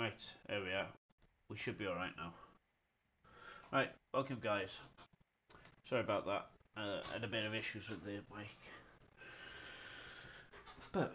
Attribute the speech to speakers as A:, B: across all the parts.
A: Right, there we are. We should be alright now. Right, welcome guys. Sorry about that. Had a bit of issues with the mic. But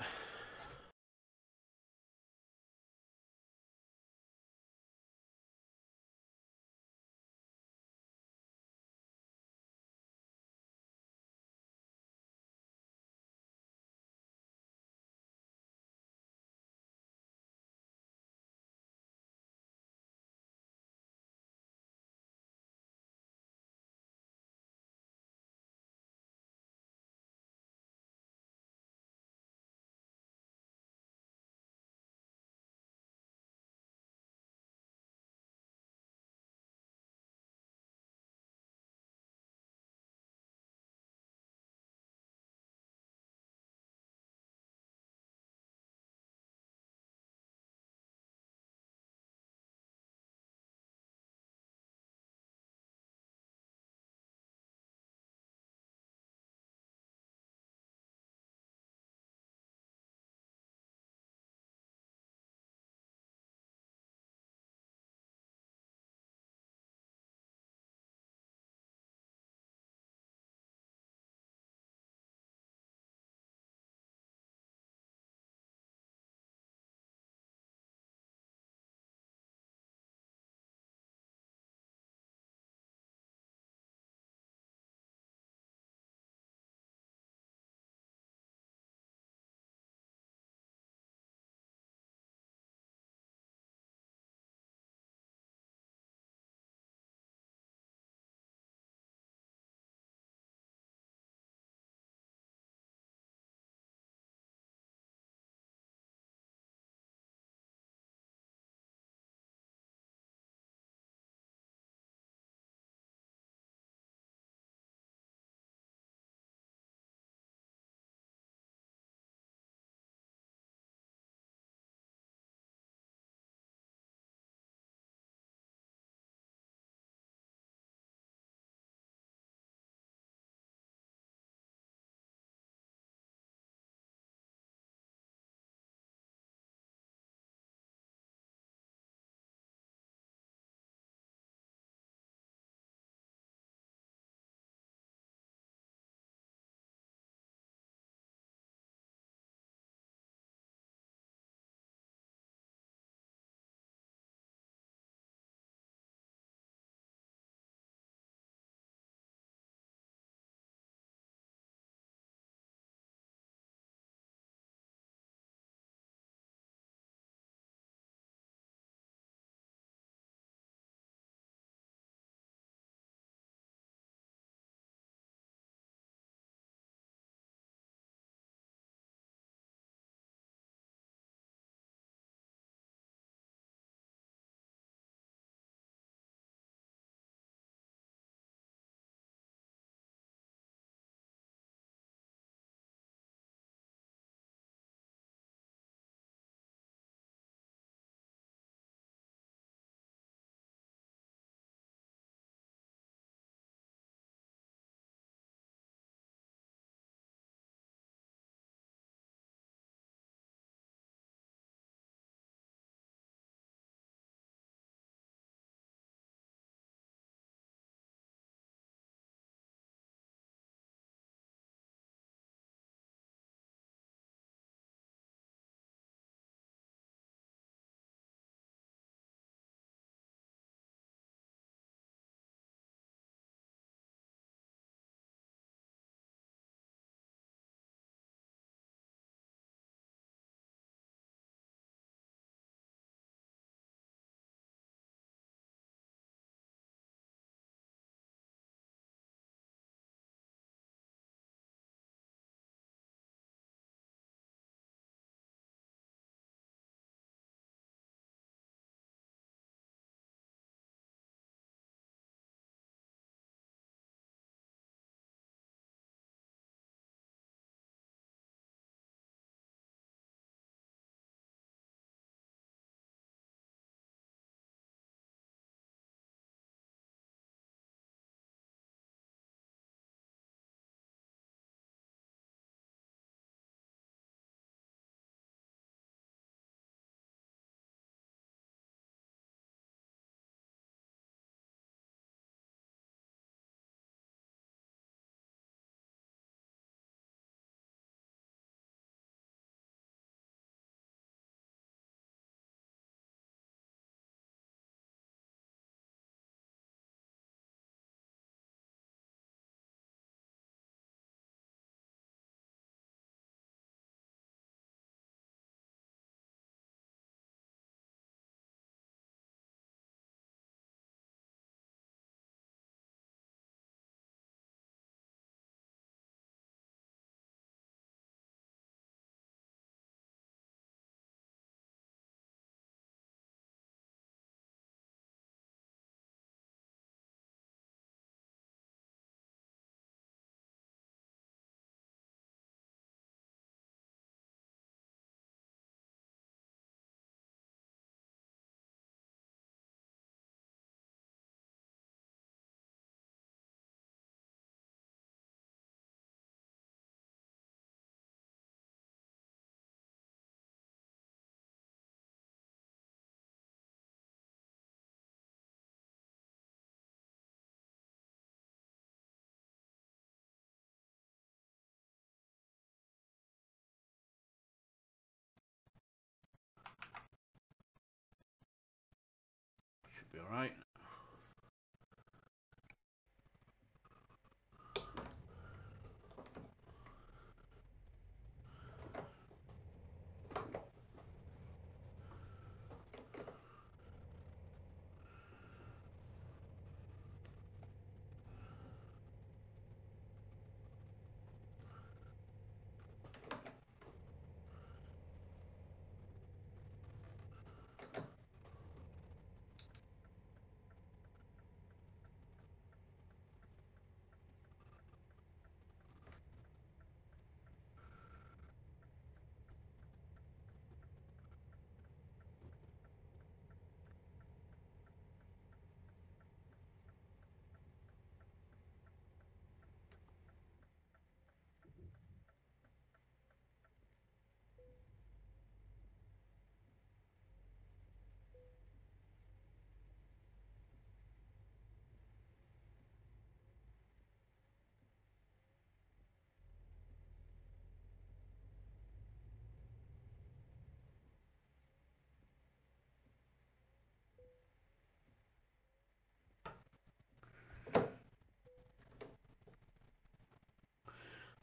A: Should be alright.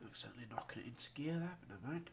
A: Accidentally knocking it into gear there, but never mind.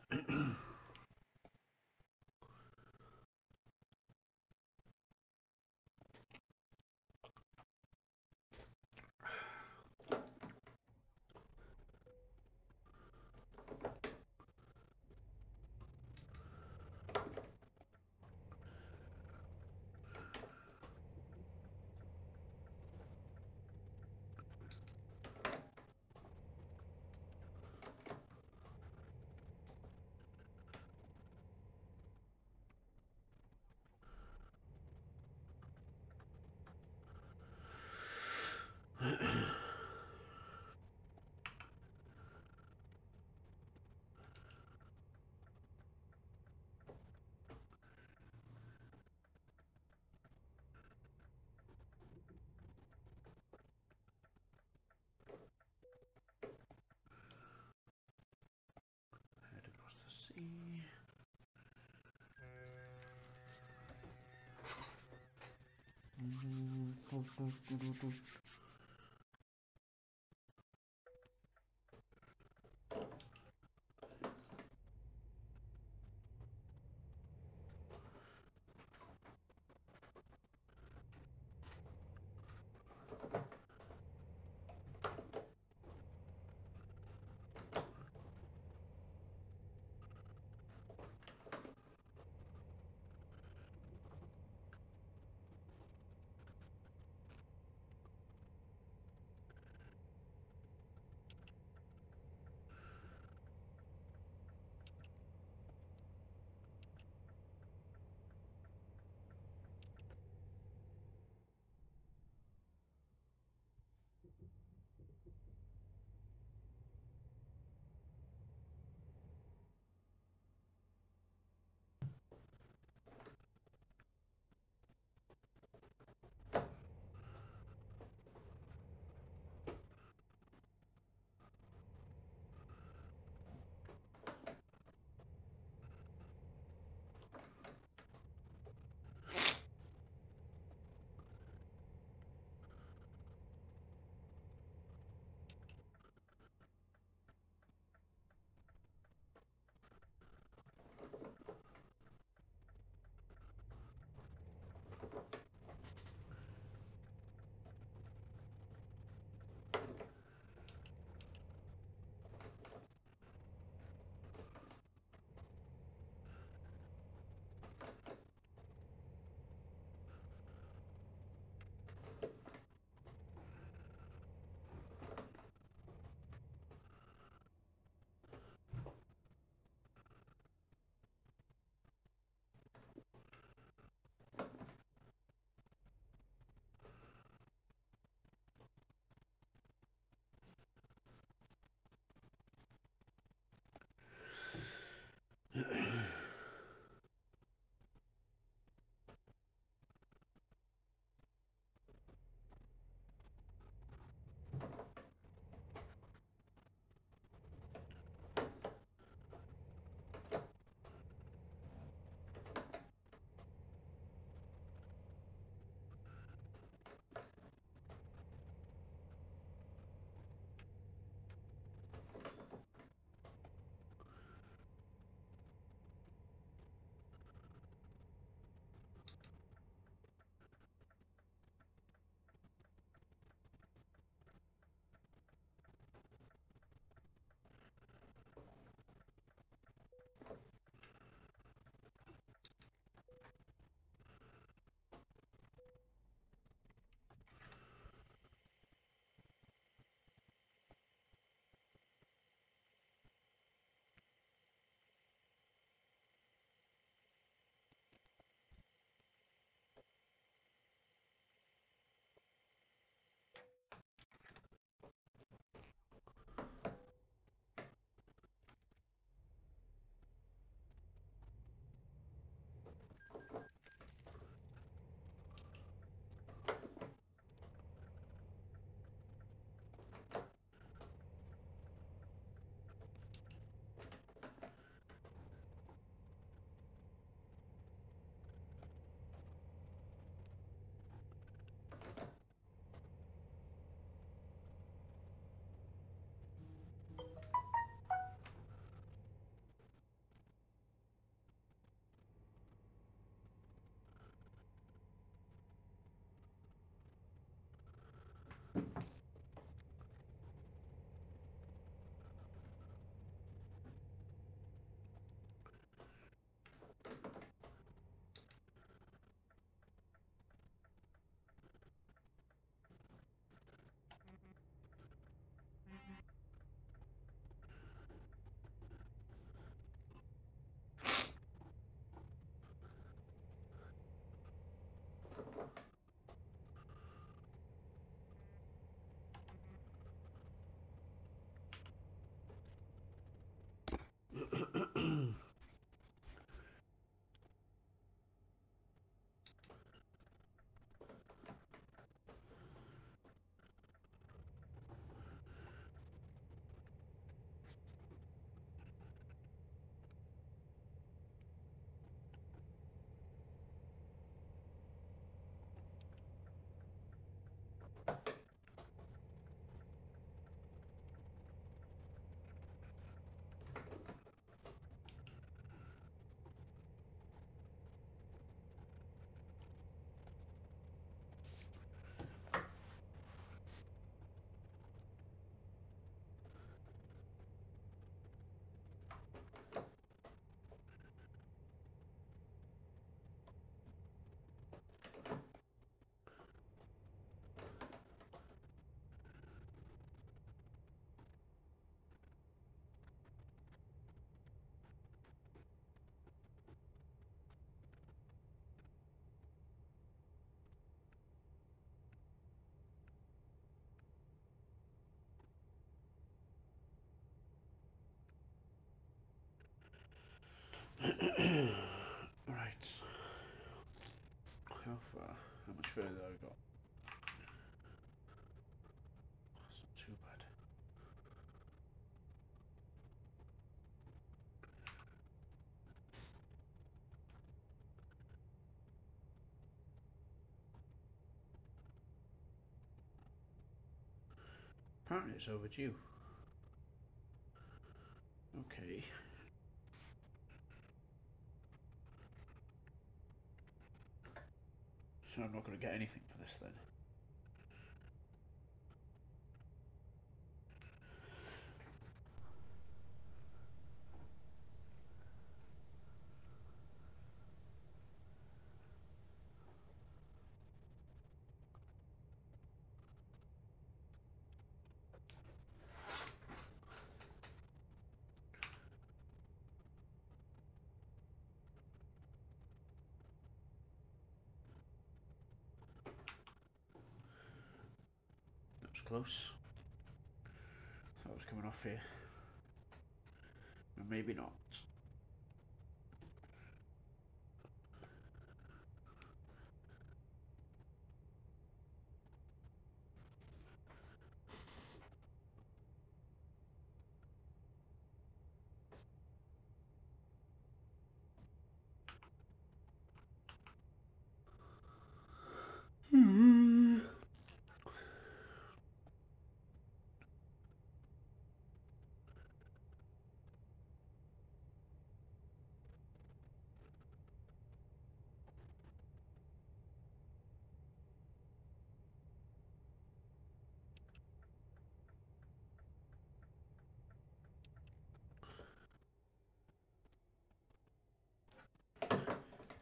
A: Head across the sea. Right. How far? How much further have I got? That's not too bad. Apparently it's overdue. Okay. So I'm not going to get anything for this then. That was close. That was coming off here. Or maybe not.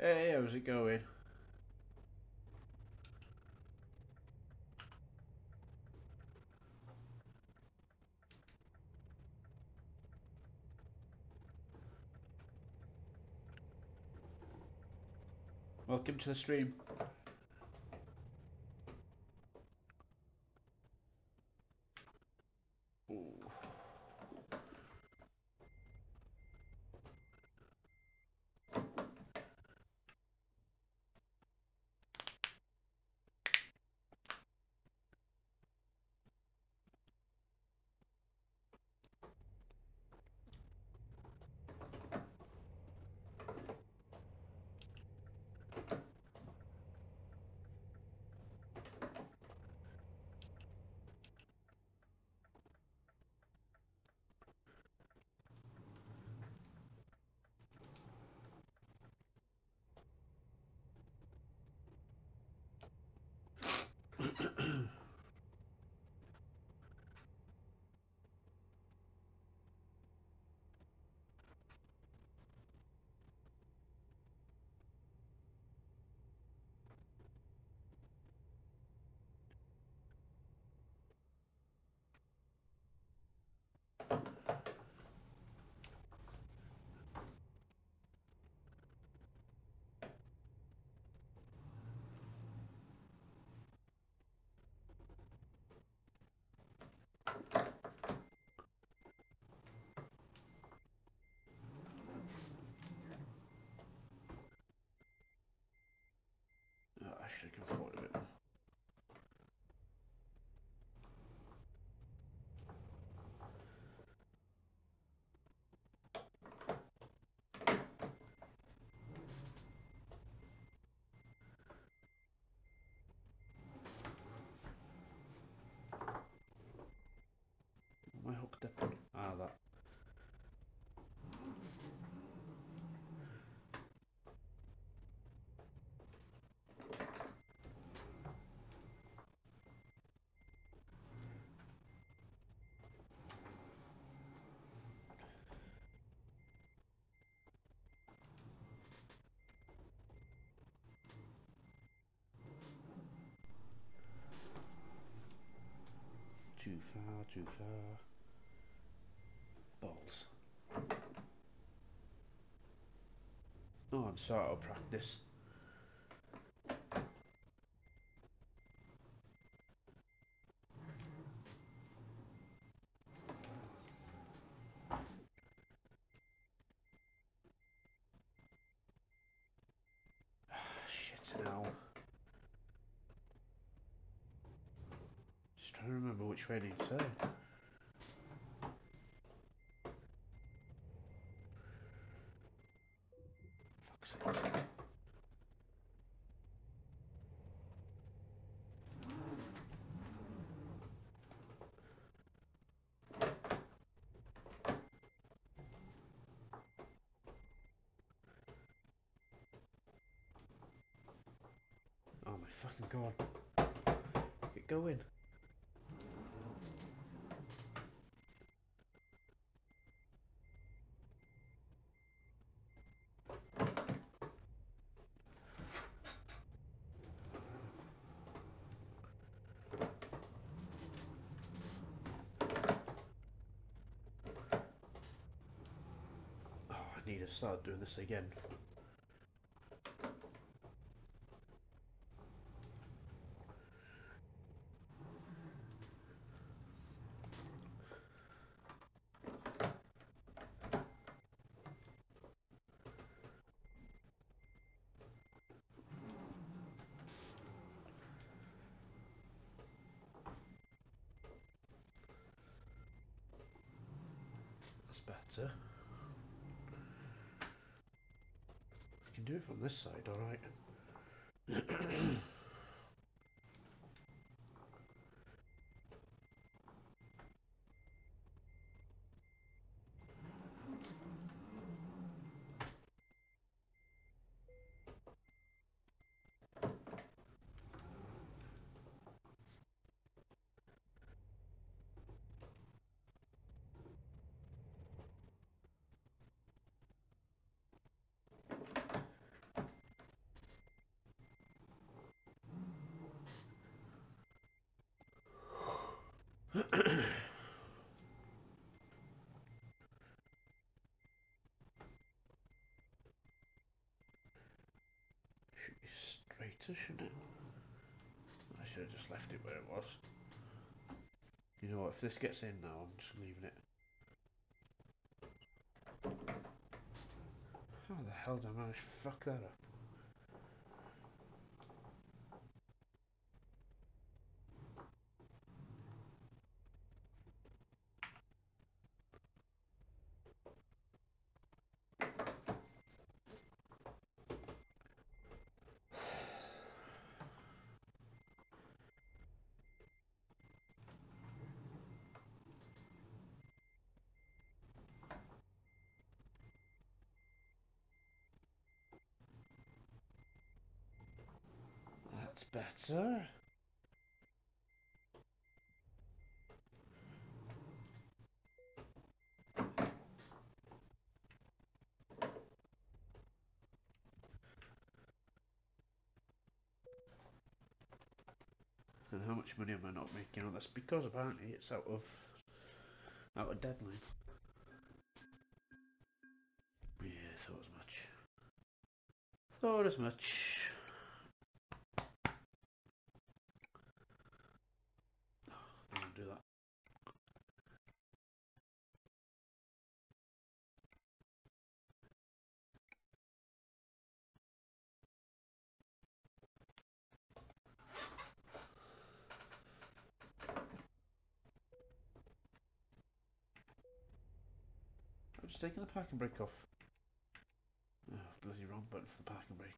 A: Hey, how's it going? Welcome to the stream. Ooh. Oh, actually, I can afford a bit more. Am I hooked up? Ah, that. Too far, too far. Balls. Oh, I'm sorry, I'll practice. trying to remember which way did he say. Fuck's sake. Oh my fucking god. Get going. Oh, I need to start doing this again. That's better. I can do it from this side, alright. Should be straighter, shouldn't it? I should have just left it where it was. You know what, if this gets in now, I'm just leaving it. How the hell did I manage to fuck that up? That's better. And how much money am I not making on this? Because apparently it's out of deadline. Yeah, thought as much. Thought as much. I won't do that. I'm just taking the parking brake off. Oh, bloody wrong button for the parking brake.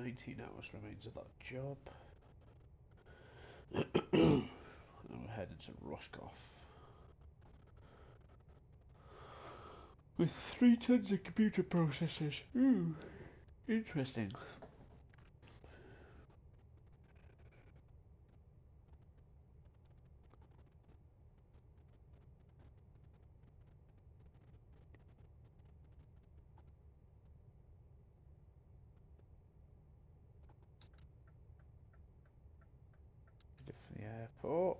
A: 19 hours remains of that job. And we're headed to Roscoff. With 3 tons of computer processors. Ooh, interesting. Good for the airport.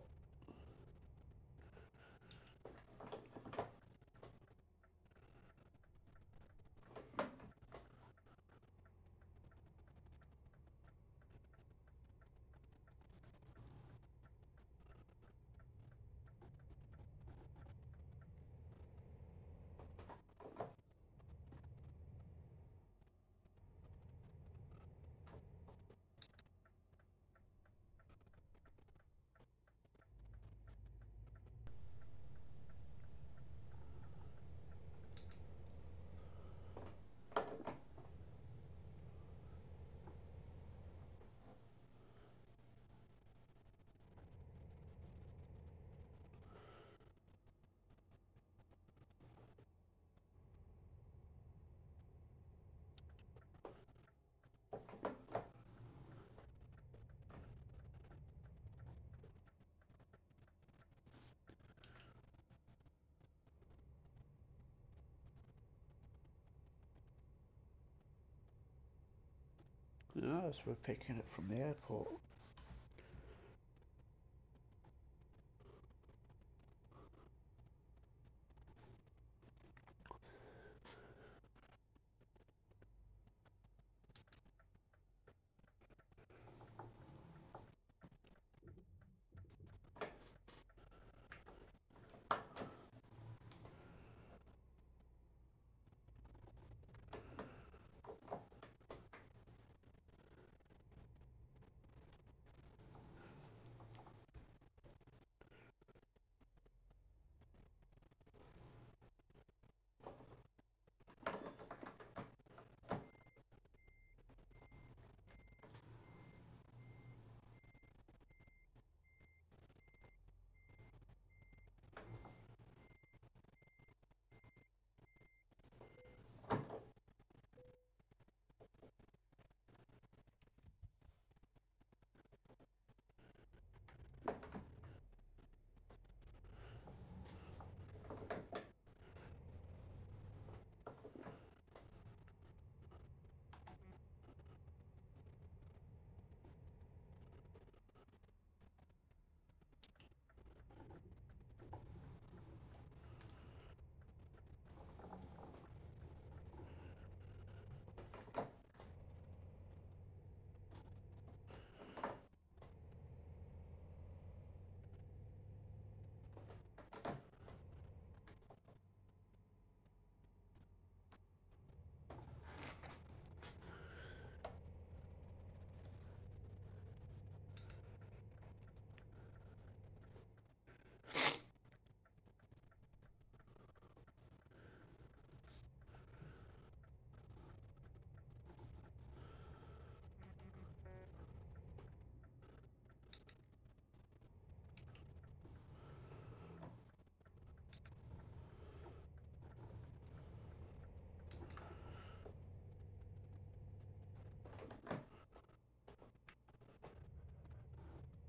A: Yes, we're picking it from the airport.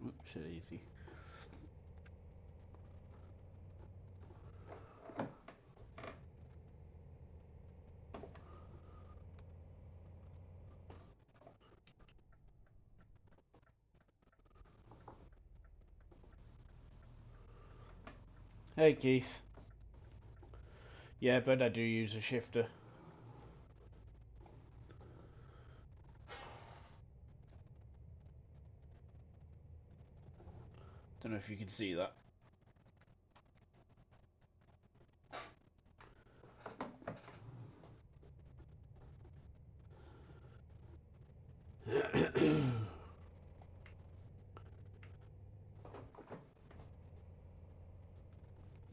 A: Oops, easy. Hey Keith. Yeah, but I do use a shifter. Don't know if you can see that.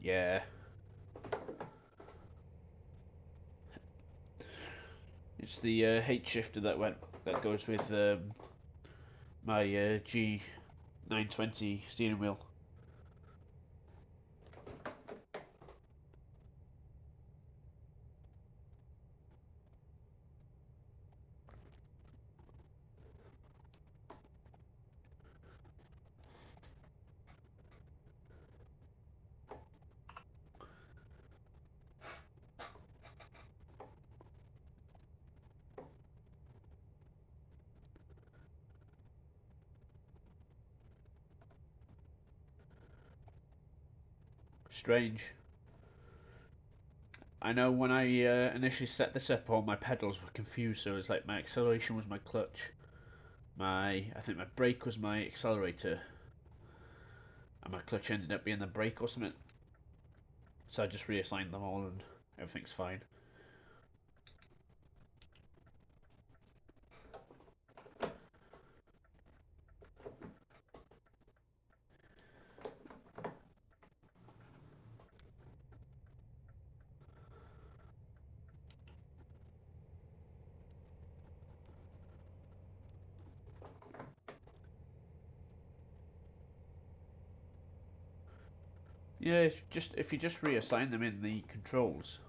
A: Yeah. It's the H shifter that went that goes with my G920 steering wheel. Strange. I know when I initially set this up, all my pedals were confused. So it's like my acceleration was my clutch, I think my brake was my accelerator, and my clutch ended up being the brake or something. So I just reassigned them all, and everything's fine. Yeah, just if you just reassign them in the controls.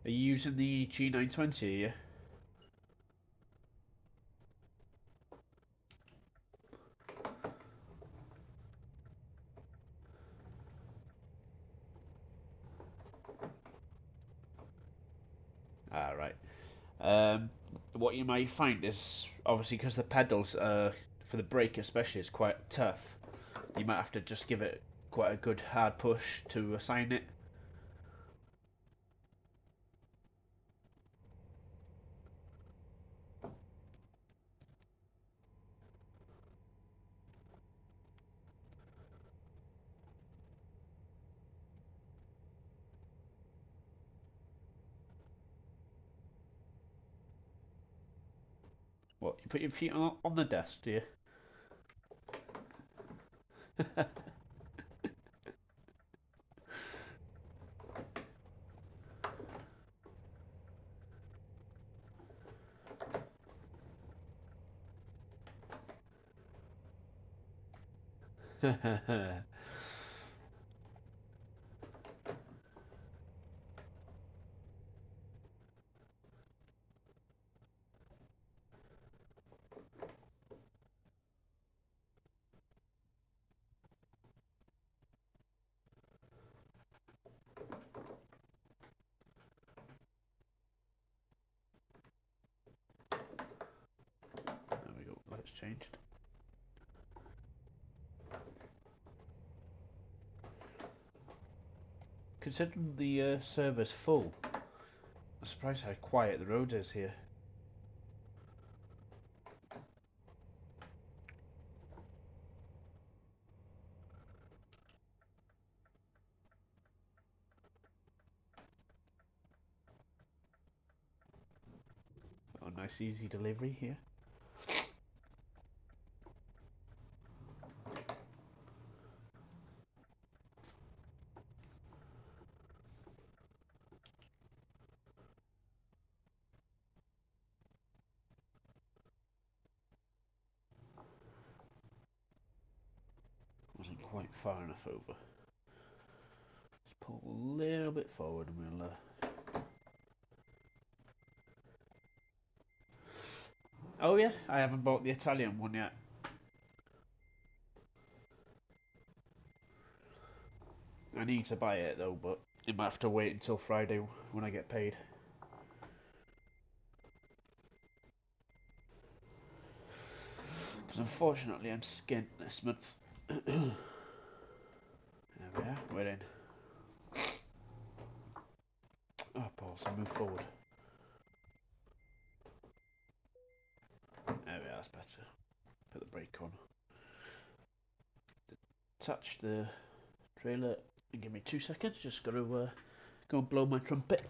A: Are you using the G920? Yeah. Ah, right. What you might find is obviously because the pedals, for the brake especially, is quite tough. You might have to just give it quite a good hard push to assign it. What, you put your feet on the desk, do you? There we go, that's changed. Considering the server's full, I'm surprised how quiet the road is here. Oh, nice easy delivery here. Wasn't quite far enough over. Let's pull a little bit forward and we'll Oh yeah, I haven't bought the Italian one yet. I need to buy it though, but I might have to wait until Friday when I get paid. Because unfortunately I'm skint this month. There we are, we're in. Oh, Paul, so move forward. There we are, that's better. Put the brake on. Touch the trailer and give me 2 seconds. Just got to go and blow my trumpet.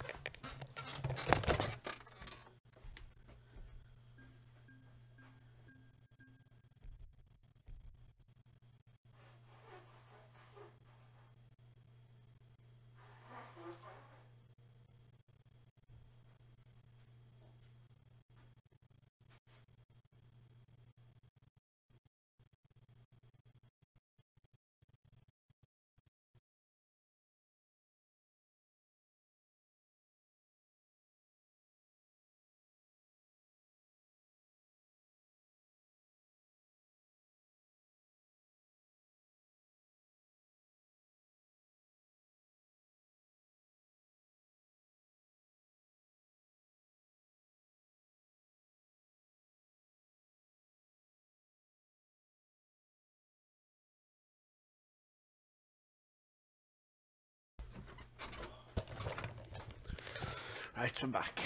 A: Right, I'm back.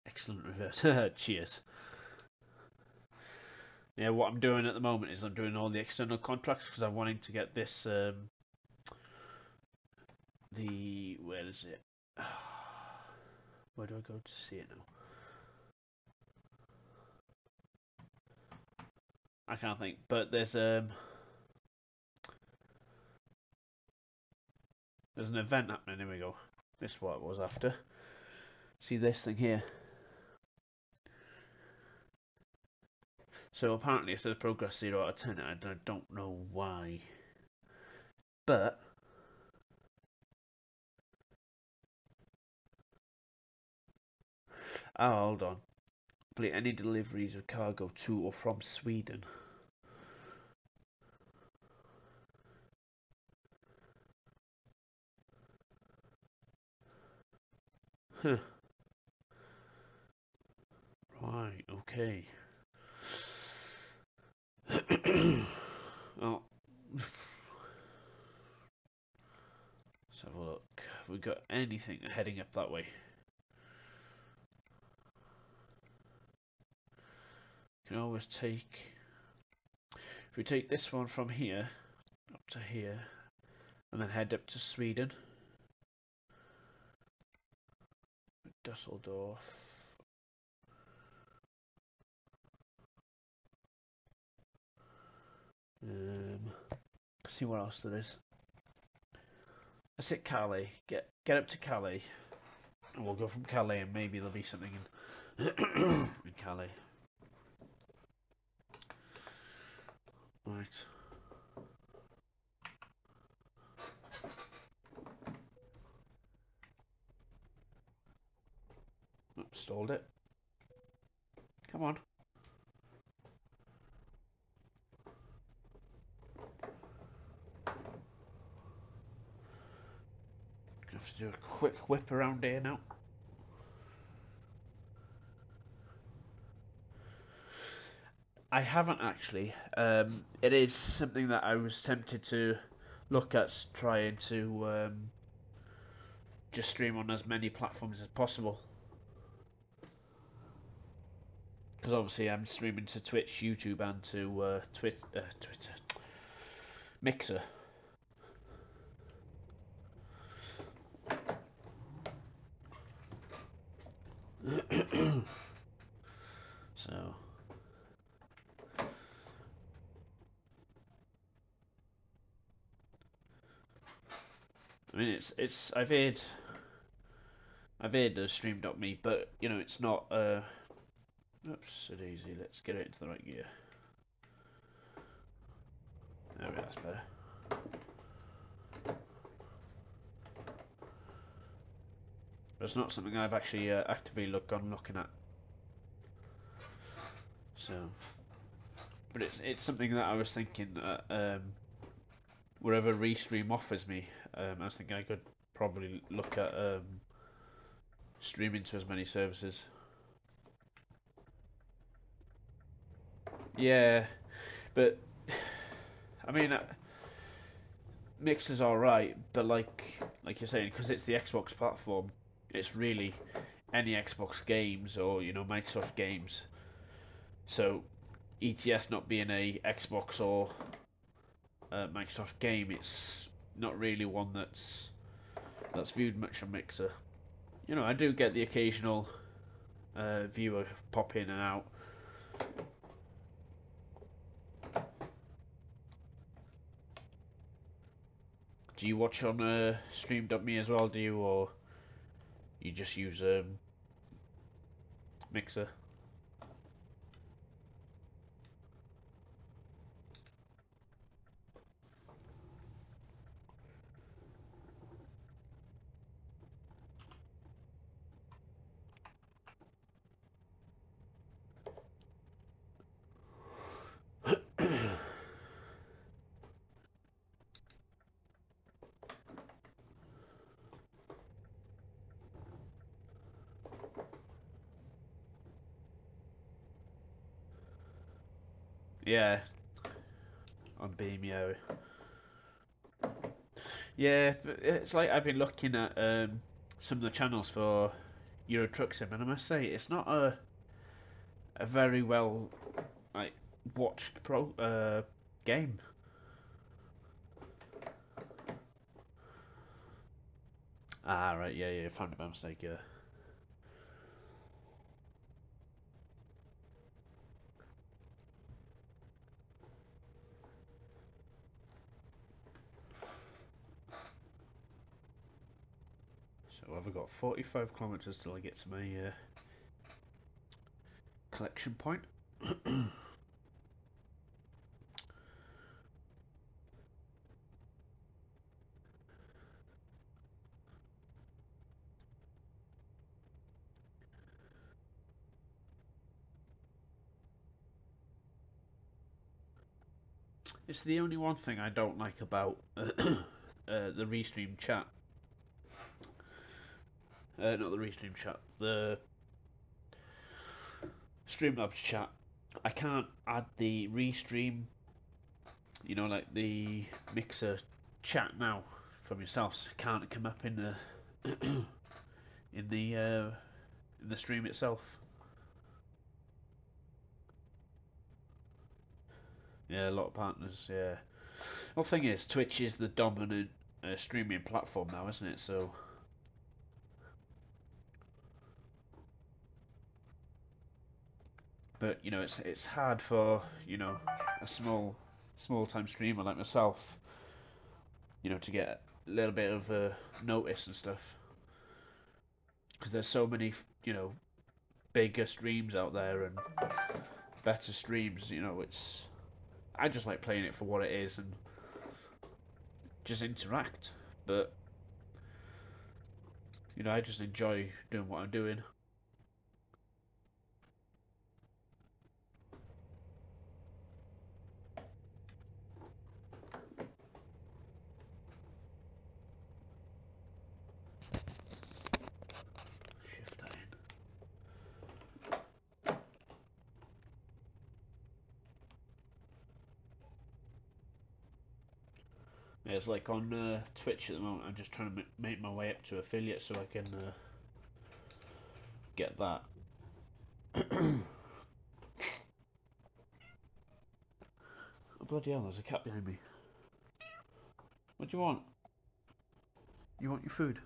A: Excellent reverse. Cheers. Yeah, what I'm doing at the moment is I'm doing all the external contracts because I'm wanting to get this. Where is it? Where do I go to see it now? I can't think, but there's an event happening. Here we go. This is what it was after. See this thing here. So apparently it says progress 0 out of 10, and I don't know why. But hold on. Complete any deliveries of cargo to or from Sweden. Huh. Right, okay. Well, let's have a look. Have we got anything heading up that way? Can always take. If we take this one from here up to here, and then head up to Sweden, Dusseldorf. See what else there is. Let's hit Calais. Get up to Calais, and we'll go from Calais, and maybe there'll be something in in Calais. Right. Oops, stalled it. Come on. Gonna have to do a quick whip around here now. I haven't actually. It is something that I was tempted to look at trying to just stream on as many platforms as possible. Because obviously I'm streaming to Twitch, YouTube, and to Twitter, Mixer. So I mean, I've heard stream.me, but you know it's not. Oops, so easy. Let's get it into the right gear. There we go. That's better. But it's not something I've actually actively looking at. So, but it's something that I was thinking wherever Restream offers me, I was thinking I could probably look at streaming to as many services. Yeah, but I mean, Mixer's alright, but like you're saying, because it's the Xbox platform, it's really any Xbox games or Microsoft games. So ETS not being a Xbox or Microsoft game, it's not really one that's viewed much on Mixer. I do get the occasional viewer pop in and out. Do you watch on Stream.me as well, do you, or you just use Mixer? Yeah, on Beam, yeah. Yeah, it's like I've been looking at some of the channels for Euro Truck Sim, and I must say it's not a very well like watched game. Ah, right, yeah, yeah, found it by mistake. Yeah. So I've got 45 kilometers till I get to my collection point. It's the only one thing I don't like about the restream chat. Not the restream chat. The Streamlabs chat. I can't add the restream. You know, like the mixer chat now from yourselves. Can't come up in the in the uh, in the stream itself. Yeah, a lot of partners. Yeah. Well, the thing is, Twitch is the dominant streaming platform now, isn't it? So, but you know, it's hard for a small time streamer like myself, to get a little bit of notice and stuff because there's so many bigger streams out there and better streams. It's I just like playing it for what it is and just interact. But I just enjoy doing what I'm doing. Shift that in. Yeah, it's like on Twitch at the moment. I'm just trying to make my way up to affiliate so I can get that. Oh, bloody hell, there's a cat behind me. What do you want? You want your food?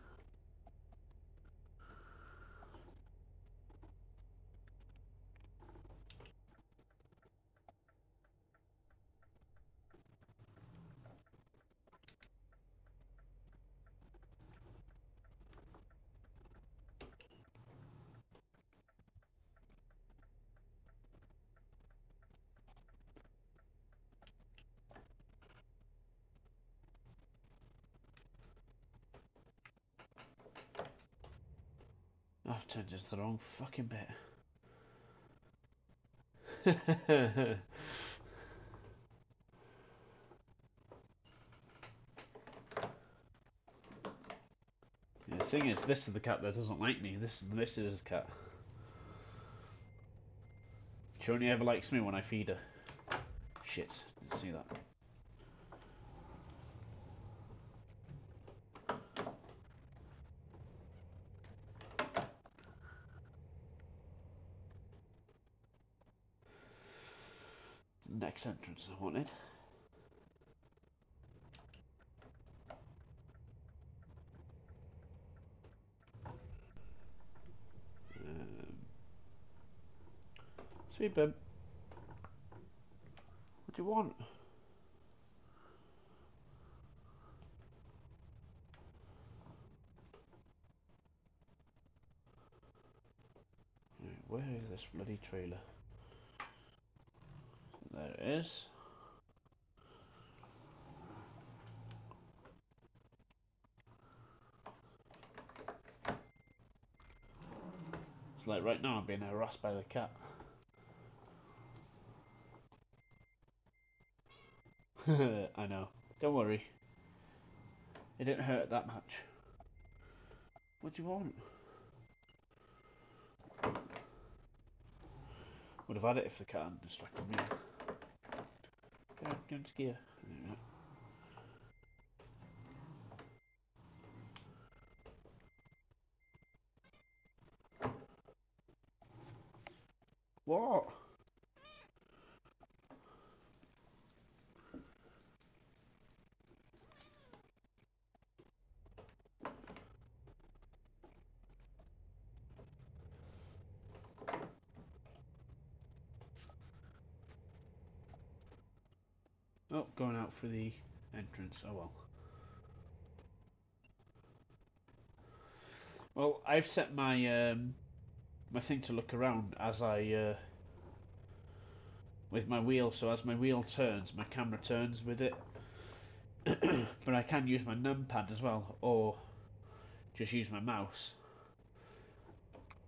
A: I've turned into the wrong fucking bit. Yeah, the thing is, this is the cat that doesn't like me. This is the missus' cat. She only ever likes me when I feed her. Shit, didn't see that. Next entrance I wanted. Sweet bib. What do you want? Right, where is this bloody trailer? There it is. It's like right now I'm being harassed by the cat. I know. Don't worry. It didn't hurt that much. What do you want? Would have had it if the cat hadn't distracted me. Go on, skier. What? Oh, going out for the entrance. Oh well. Well, I've set my my thing to look around as I with my wheel, so as my wheel turns, my camera turns with it. But I can use my numpad as well, or just use my mouse.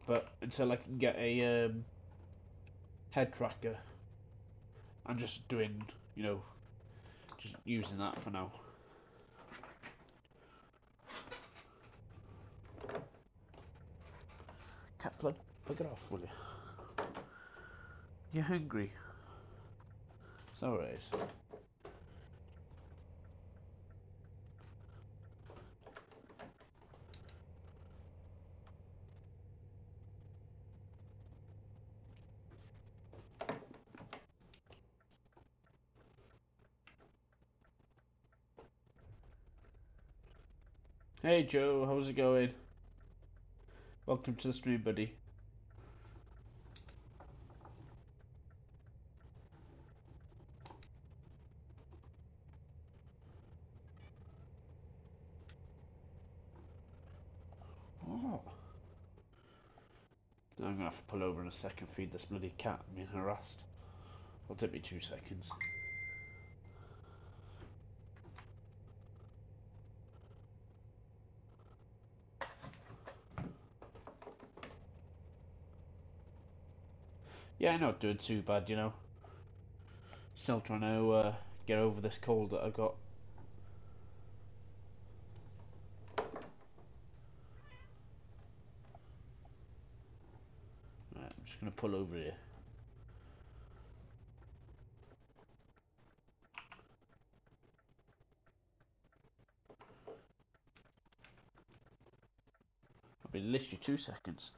A: But until I can get a head tracker, I'm just doing, you know, just using that for now. Cat plug it off, will you? You're hungry. It's alright. Hey Joe, how's it going? Welcome to the stream, buddy. Oh. I'm gonna have to pull over in a second, feed this bloody cat. I'm being harassed. It'll take me 2 seconds. Yeah, not doing too bad, you know. Still trying to get over this cold that I've got. Right, I'm just gonna pull over here. I'll be literally 2 seconds.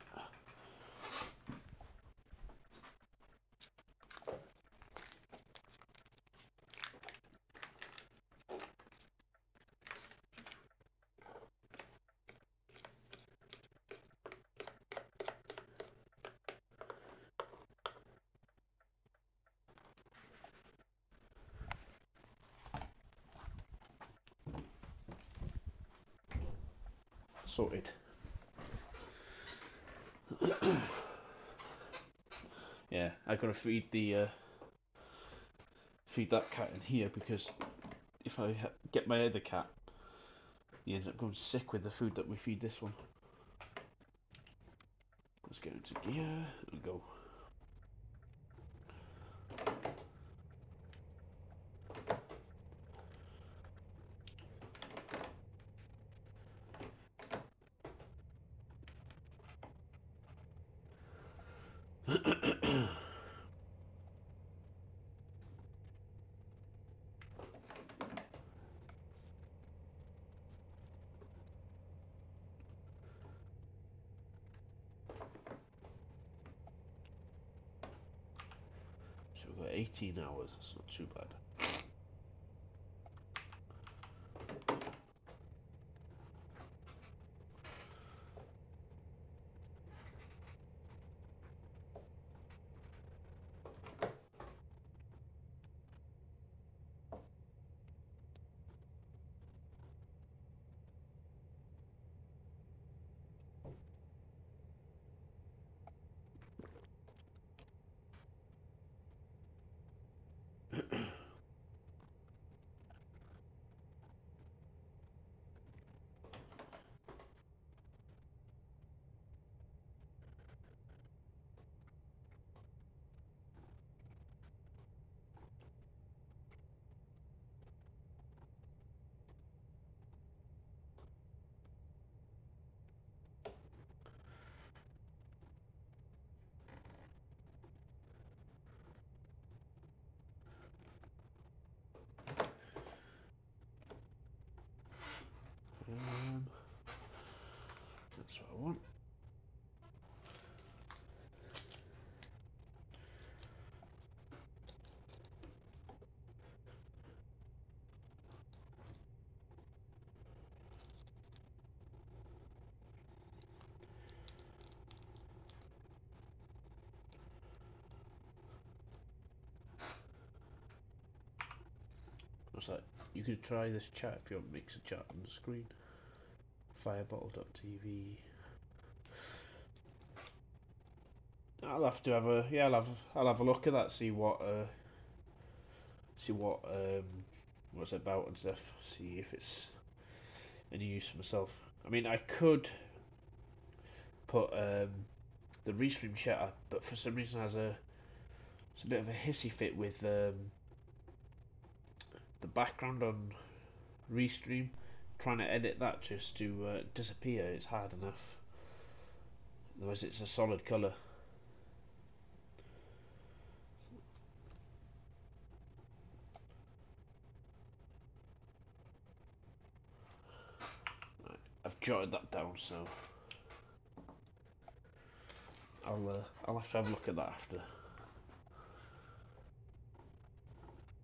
A: Sorted. Yeah, I gotta feed that cat in here because if I get my other cat, he ends up going sick with the food that we feed this one. Let's get into gear and go. So we've got 18 hours, it's not too bad. That's what I want. What's that? You could try this chat if you want mix a chat on the screen. Firebottle.tv. I'll have to have a I'll have a look at that. See what what's it about and stuff. See if it's any use for myself. I mean, I could put the Restream chat up, but for some reason it's a bit of a hissy fit with the background on Restream. Trying to edit that just to disappear, it's hard enough. Otherwise, it's a solid colour. Right, I've jotted that down, so I'll have to have a look at that after.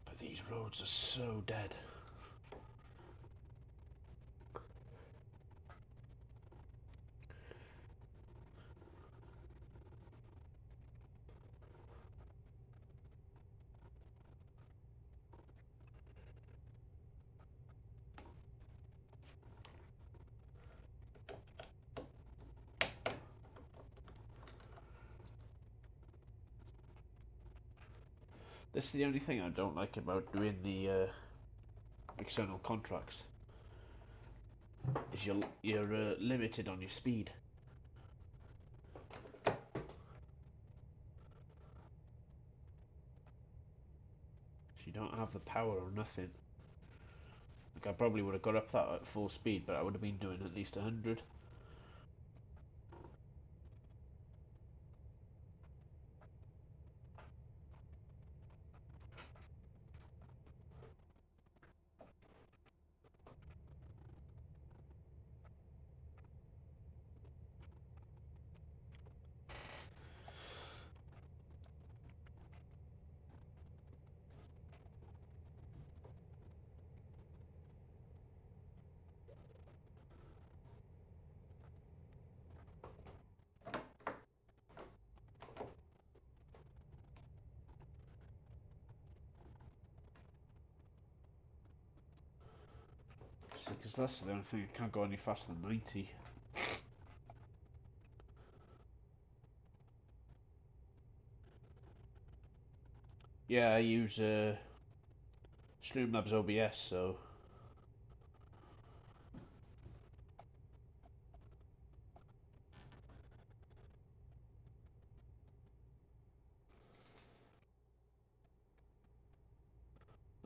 A: But these roads are so dead. This is the only thing I don't like about doing the external contracts. Is you're limited on your speed. So you don't have the power or nothing. Like I probably would have got up that at full speed, but I would have been doing at least 100. Because that's the only thing, I can't go any faster than 90. Yeah, I use Streamlabs OBS, so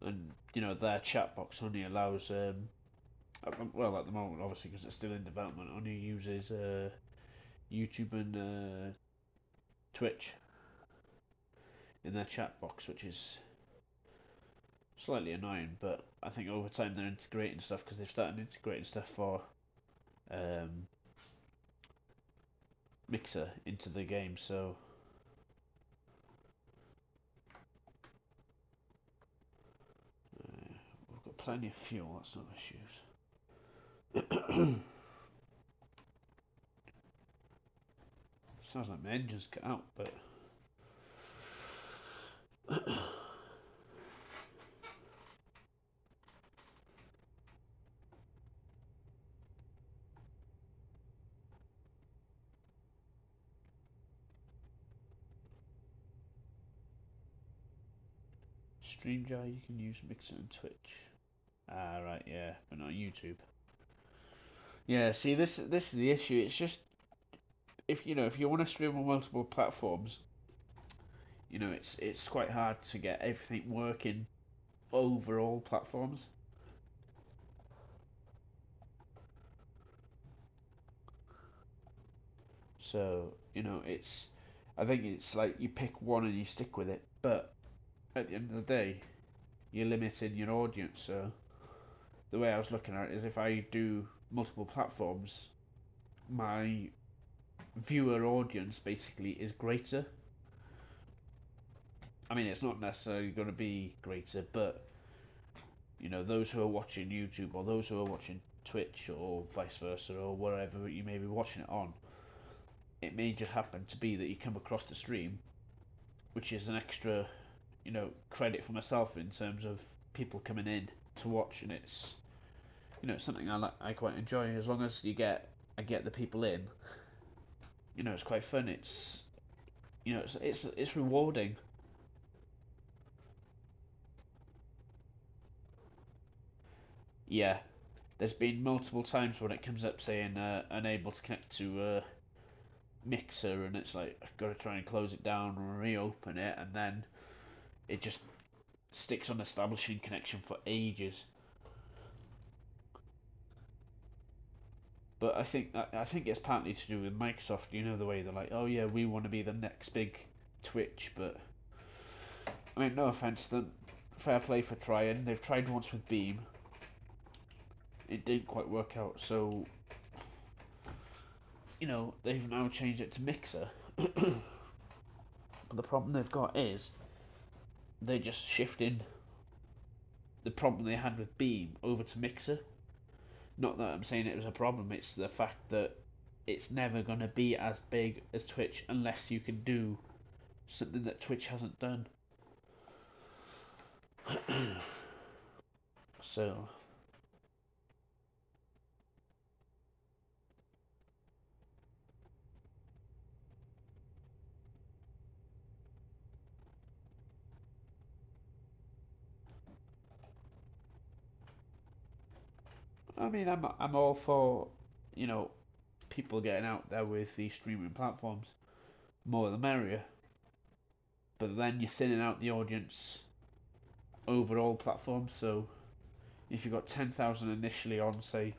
A: and you know their chat box only allows well at the moment obviously because it's still in development only uses YouTube and Twitch in their chat box, which is slightly annoying. But I think over time they're integrating stuff because they've started integrating stuff for um, Mixer into the game, so. We've got plenty of fuel, that's no issues. Sounds like my engine's cut out, but StreamYard you can use Mixer and Twitch. Ah, right, yeah, but not YouTube. Yeah, see, this is the issue. It's just if you want to stream on multiple platforms, it's quite hard to get everything working over all platforms. So I think it's like you pick one and you stick with it. But at the end of the day, you're limiting your audience. So the way I was looking at it is if I do multiple platforms, my viewer audience basically is greater. I mean, it's not necessarily going to be greater, but those who are watching YouTube or those who are watching Twitch or vice versa or wherever you may be watching it on, it may just happen to be that you come across the stream, which is an extra, credit for myself in terms of people coming in to watch, and it's it's something I quite enjoy. As long as I get the people in, it's quite fun. It's rewarding. Yeah, there's been multiple times when it comes up saying unable to connect to Mixer, and it's like I've got to try and close it down and reopen it, and then it just sticks on establishing connection for ages. But I think it's partly to do with Microsoft. The way they're like, oh yeah, we want to be the next big Twitch. But I mean, no offense to them, fair play for trying. They've tried once with Beam, it didn't quite work out. So they've now changed it to Mixer. But the problem they've got is they're just shifting the problem they had with Beam over to Mixer. Not that I'm saying it was a problem, it's the fact that it's never going to be as big as Twitch unless you can do something that Twitch hasn't done. So, I mean, I'm all for, you know, people getting out there with these streaming platforms. More the merrier. But then you're thinning out the audience over all platforms. So if you've got 10,000 initially on, say,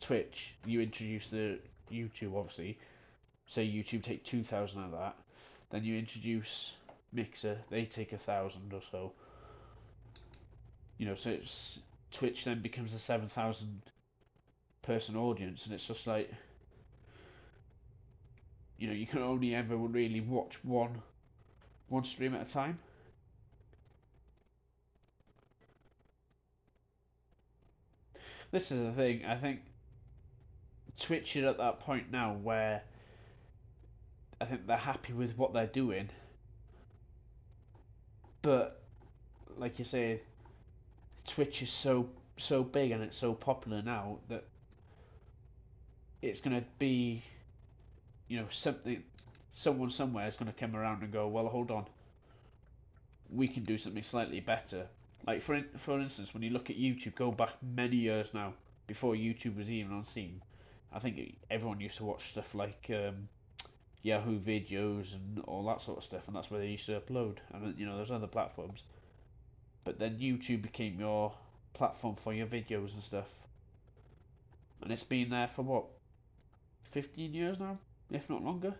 A: Twitch, you introduce the YouTube, obviously. Say YouTube take 2,000 of that. Then you introduce Mixer, they take 1,000 or so. So it's Twitch then becomes a 7,000 person audience, and it's just like, you can only ever really watch one stream at a time. This is the thing. I think Twitch is at that point now where I think they're happy with what they're doing, but like you say, Twitch is so big and it's so popular now that it's gonna be, something. Someone somewhere is gonna come around and go, well, hold on, we can do something slightly better. Like for instance, when you look at YouTube, go back many years now, before YouTube was even on scene. I think everyone used to watch stuff like Yahoo videos and all that sort of stuff, and that's where they used to upload. And then, there's other platforms, but then YouTube became your platform for your videos and stuff, and it's been there for what, 15 years now, if not longer.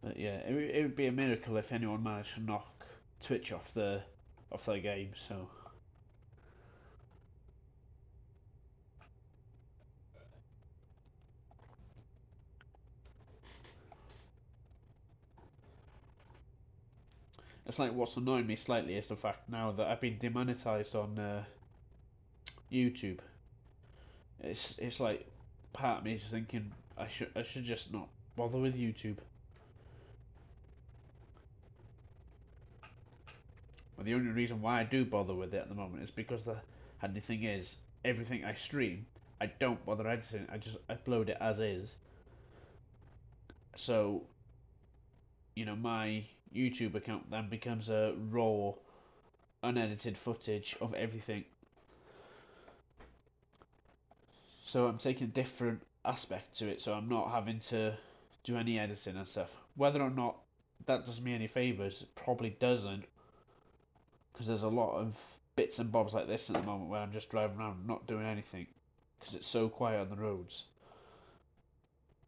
A: But yeah, it would be a miracle if anyone managed to knock Twitch off their game. So it's like what's annoying me slightly is the fact now that I've been demonetized on YouTube. It's like part of me is thinking I should just not bother with YouTube. But the only reason why I do bother with it at the moment is because the handy thing is everything I stream, I don't bother editing. I just upload it as is. So my YouTube account then becomes a raw, unedited footage of everything. So I'm taking a different aspect to it, so I'm not having to do any editing and stuff. Whether or not that does me any favours, probably doesn't, because there's a lot of bits and bobs like this at the moment where I'm just driving around not doing anything because it's so quiet on the roads.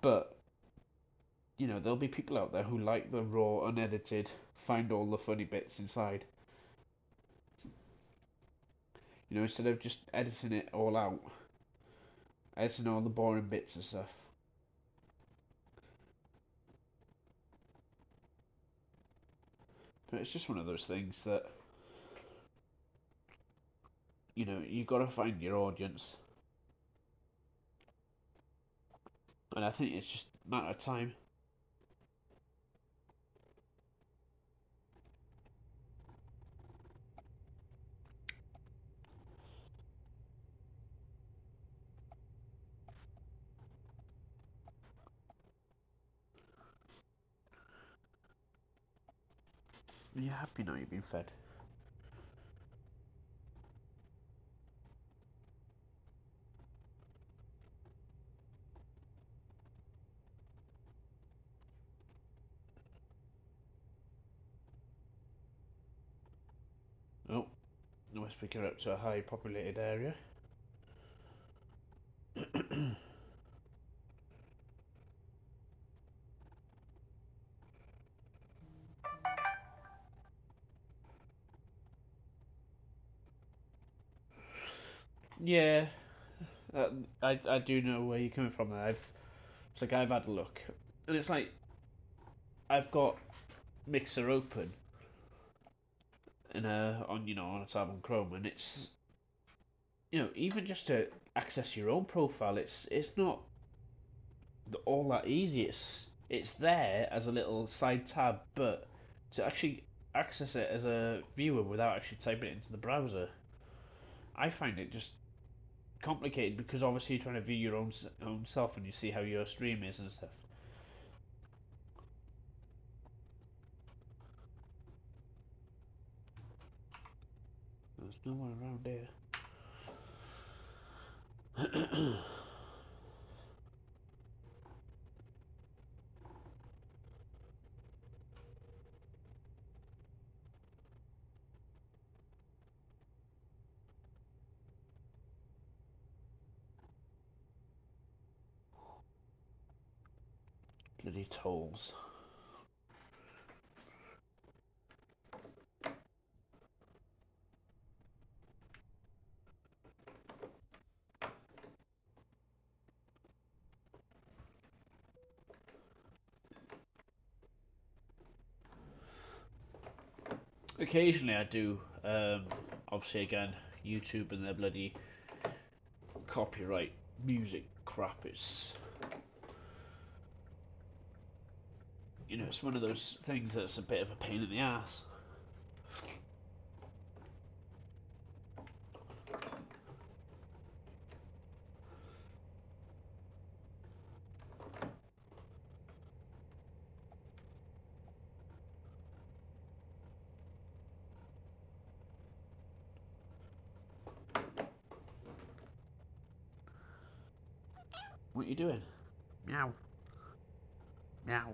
A: But there'll be people out there who like the raw, unedited, find all the funny bits inside. Instead of just editing it all out, editing all the boring bits and stuff. it's just one of those things that, you've got to find your audience, and I think it's just a matter of time. Are you happy now you've been fed? Oh, I must pick her up to a high populated area. Yeah, I do know where you're coming from. It's like I've had a look, and it's like I've got Mixer open on a tab on Chrome, and it's even just to access your own profile, it's not all that easy. It's there as a little side tab, but to actually access it as a viewer without actually typing it into the browser, I find it just complicated because obviously you're trying to view your own self and you see how your stream is and stuff. There's no one around here. Bloody tolls. Occasionally I do, obviously again, YouTube and their bloody copyright music crap. It's one of those things that's a bit of a pain in the ass. What are you doing? Meow. Meow.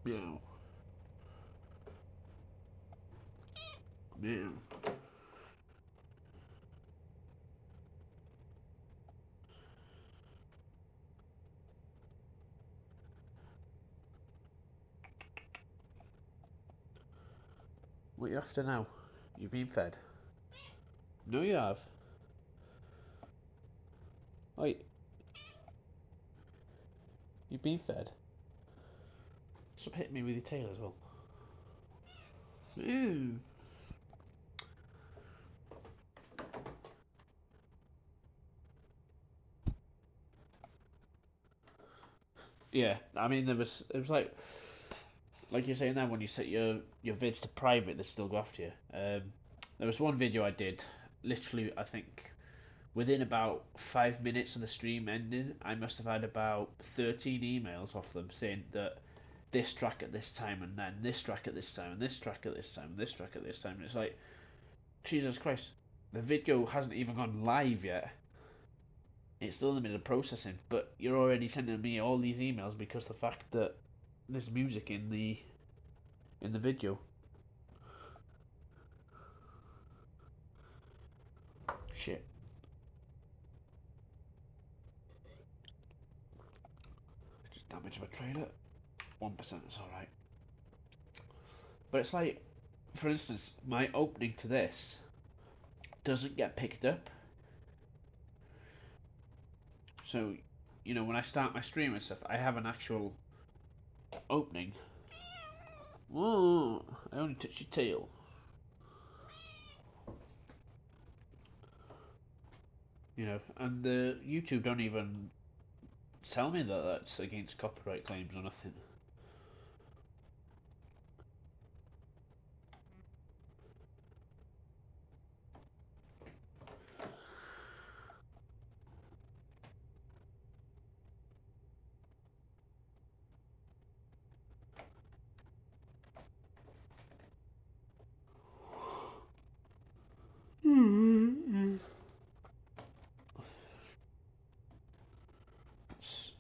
A: Meow. Meow. What are you after now? You've been fed. No, you have. Wait. You've been fed. Stop hitting me with your tail as well. Ew. Yeah, I mean it was like you're saying now, when you set your vids to private, they still go after you. There was one video I did, literally, I think within about 5 minutes of the stream ending, I must have had about 13 emails off them saying that this track at this time, and then this track at this time, and this track at this time, and this track at this time. And it's like, Jesus Christ, the video hasn't even gone live yet. It's still in the middle of processing, but you're already sending me all these emails because the fact that there's music in the video. Shit. Just damage my trailer. 1% is alright. But it's like, for instance, my opening to this doesn't get picked up. So, when I start my stream and stuff, I have an actual opening. Oh, I only touched your tail. You know, and YouTube don't even tell me that that's against copyright claims or nothing. Let's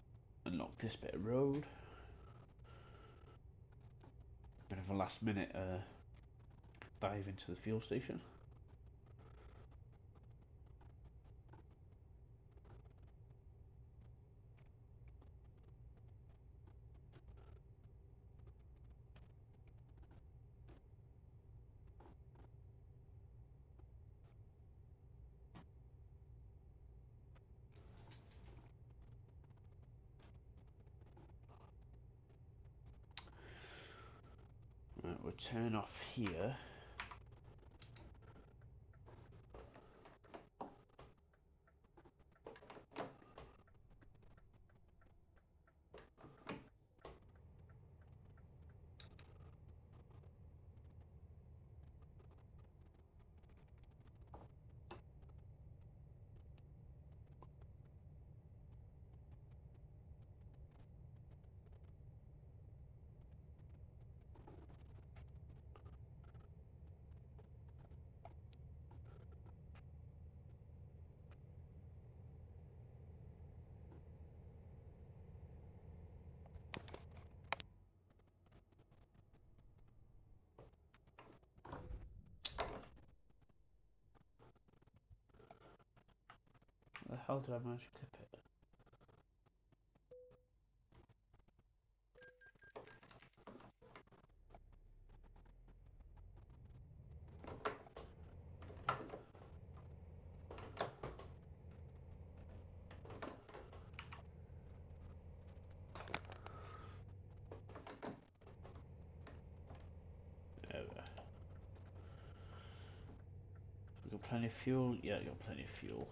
A: unlock this bit of road. Bit of a last minute dive into the fuel station. Right, we'll turn off here. How the hell did I manage to clip it? There we are. We got plenty of fuel? Yeah, got plenty of fuel.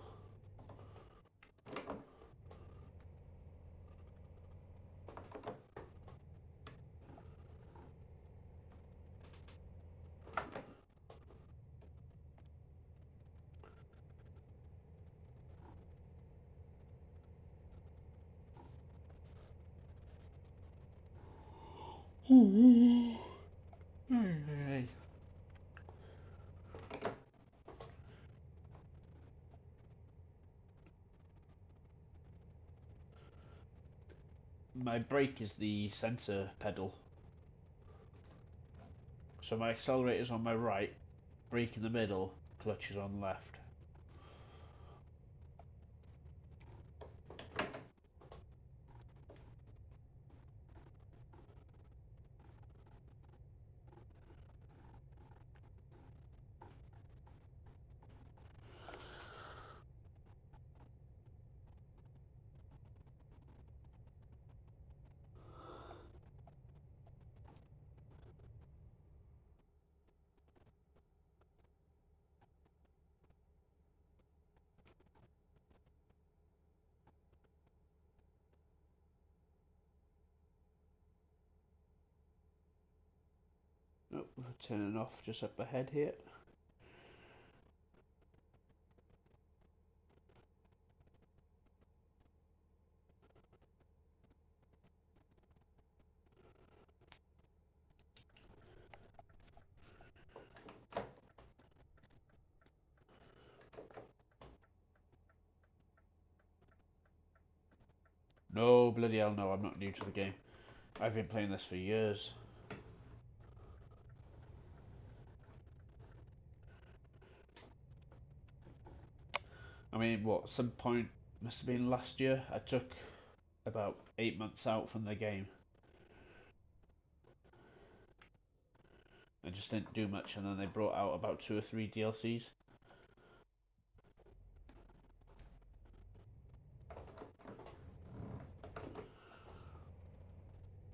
A: My brake is the sensor pedal. So my accelerator's on my right, brake in the middle, clutch is on the left. Oh, we're turning off just up ahead here. No, bloody hell no, I'm not new to the game. I've been playing this for years. I mean, what, some point, must have been last year, I took about 8 months out from the game. I just didn't do much, and then they brought out about 2 or 3 DLCs.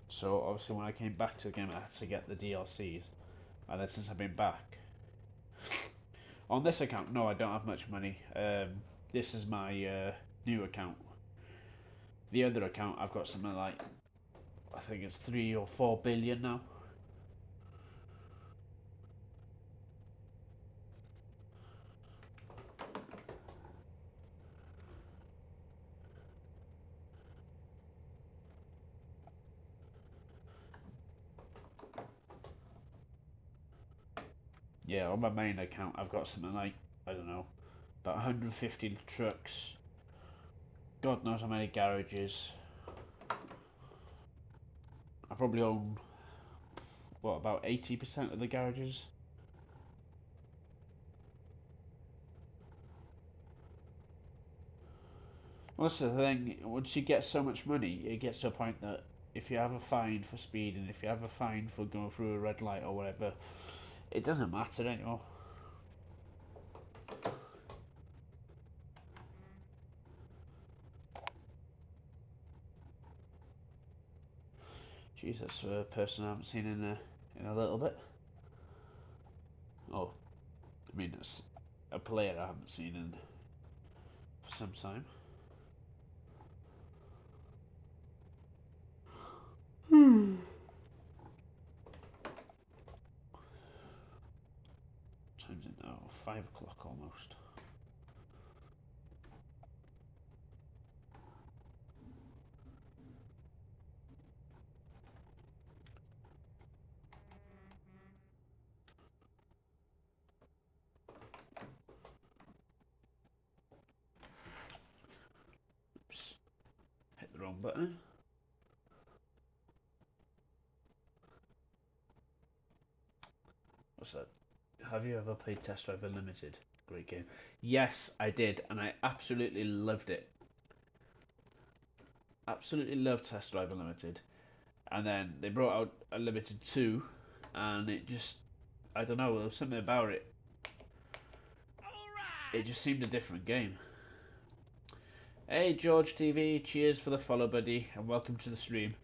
A: So So obviously when I came back to the game I had to get the DLCs, and then since I've been back on this account, no, I don't have much money. This is my new account. The other account I've got something like, I think it's 3 or 4 billion now. Yeah, on my main account I've got something like, I don't know, about 150 trucks, God knows how many garages. I probably own, what, about 80% of the garages. Well, that's the thing, once you get so much money, it gets to a point that if you have a fine for speed and if you have a fine for going through a red light or whatever, it doesn't matter anymore. Jeez, that's a person I haven't seen in a little bit. Oh, I mean, it's a player I haven't seen in for some time. Time's it now? 5 o'clock almost. Oops, hit the wrong button. What's that? Have you ever played Test Drive Unlimited? Great game. Yes, I did, and I absolutely loved it. Absolutely loved Test Drive Unlimited. And then they brought out Unlimited 2, and it just, I don't know, there was something about it. It just seemed a different game. Hey George TV, cheers for the follow, buddy, and welcome to the stream.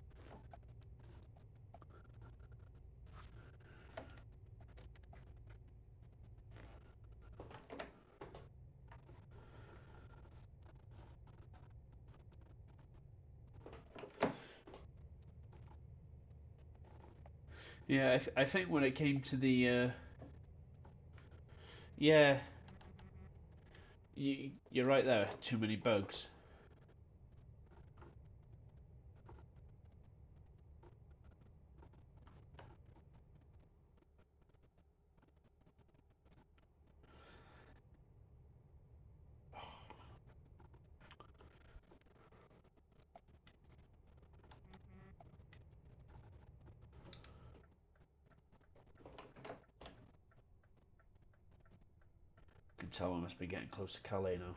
A: Yeah, I think when it came to the, yeah, you're right there. Too many bugs. I can tell I must be getting close to Calais now.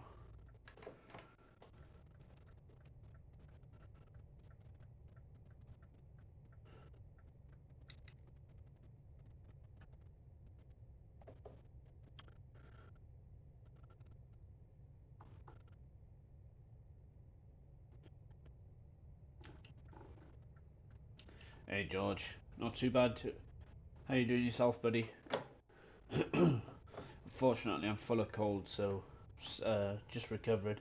A: Hey George, not too bad. How you doing yourself, buddy? Unfortunately, I'm full of cold, so just recovered.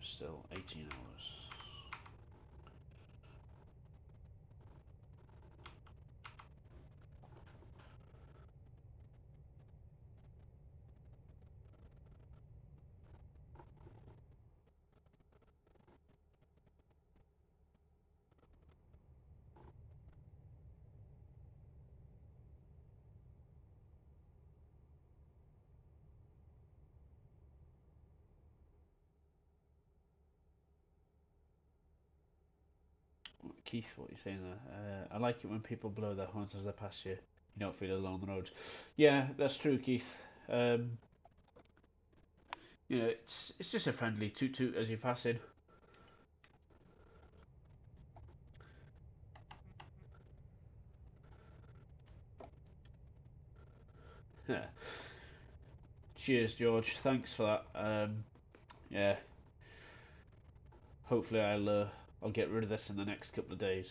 A: Still 18 hours. Keith, what are you saying there? I like it when people blow their horns as they pass you. You don't feel alone on the roads. Yeah, that's true, Keith. Um, You know, it's just a friendly toot toot as you pass in. Yeah. Cheers, George. Thanks for that. Yeah. Hopefully, I'll get rid of this in the next couple of days.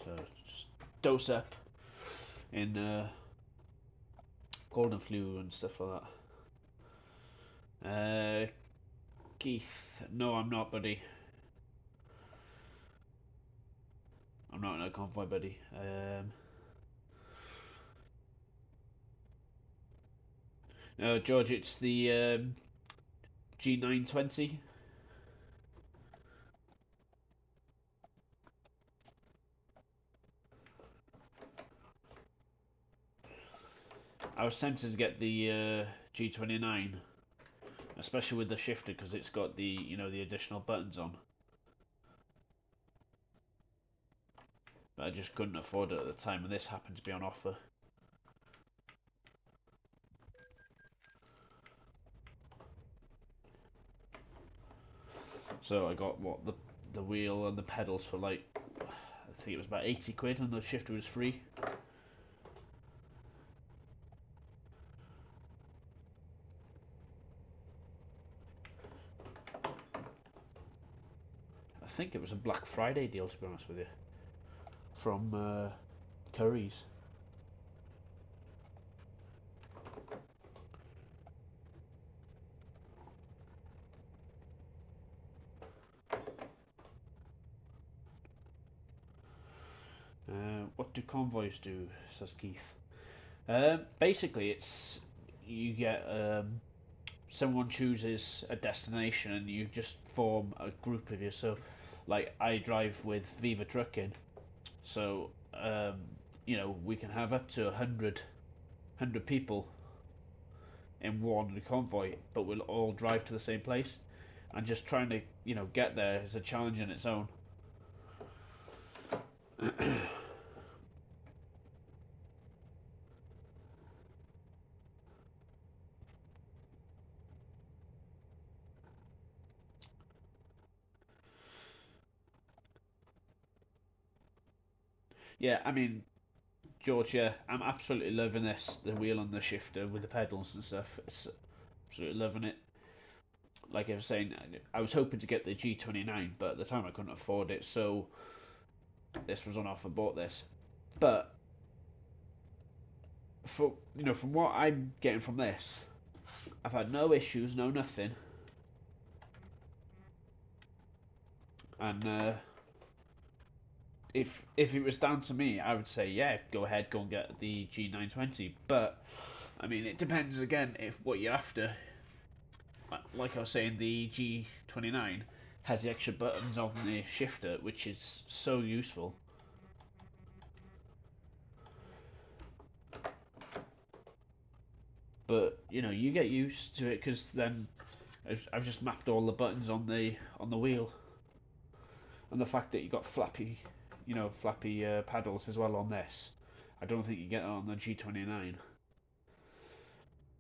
A: So just dose up in golden flu and stuff like that. Keith, no, I'm not, buddy. I'm not in a convoy, buddy. No, George, it's the G920. I was tempted to get the G29, especially with the shifter because it's got the the additional buttons on. But I just couldn't afford it at the time, and this happened to be on offer. So I got the wheel and the pedals for like I think it was about 80 quid, and the shifter was free. I think it was a Black Friday deal, to be honest with you, from Curry's. What do convoys do? Says Keith. Basically, it's you get someone chooses a destination and you just form a group of you. So, like I drive with Viva Trucking, so we can have up to 100 people in one convoy, but we'll all drive to the same place. And just trying to get there is a challenge in its own. Yeah, I mean, George, yeah, I'm absolutely loving this. The wheel and the shifter with the pedals and stuff. It's absolutely loving it. Like I was saying, I was hoping to get the G29, but at the time I couldn't afford it, so this was on offer. Bought this, but for from what I'm getting from this, I've had no issues, no nothing, and if it was down to me, I would say yeah, go ahead, go and get the G920. But I mean, it depends again if what you're after. Like I was saying, the G29 has the extra buttons on the shifter, which is so useful. But you get used to it because then I've just mapped all the buttons on the wheel, and the fact that you got flappy paddles as well on this. I don't think you get that on the G29.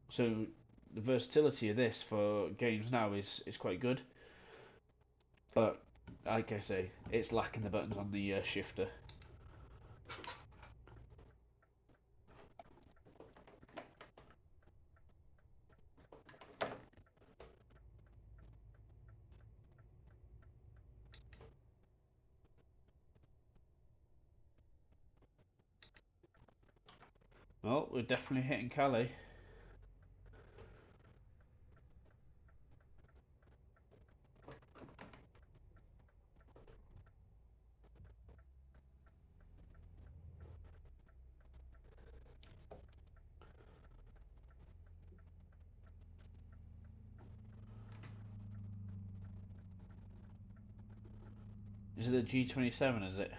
A: So the versatility of this for games now is quite good, but like I say, it's lacking the buttons on the shifter. Well, we're definitely hitting Calais. Is it the G27? Is it?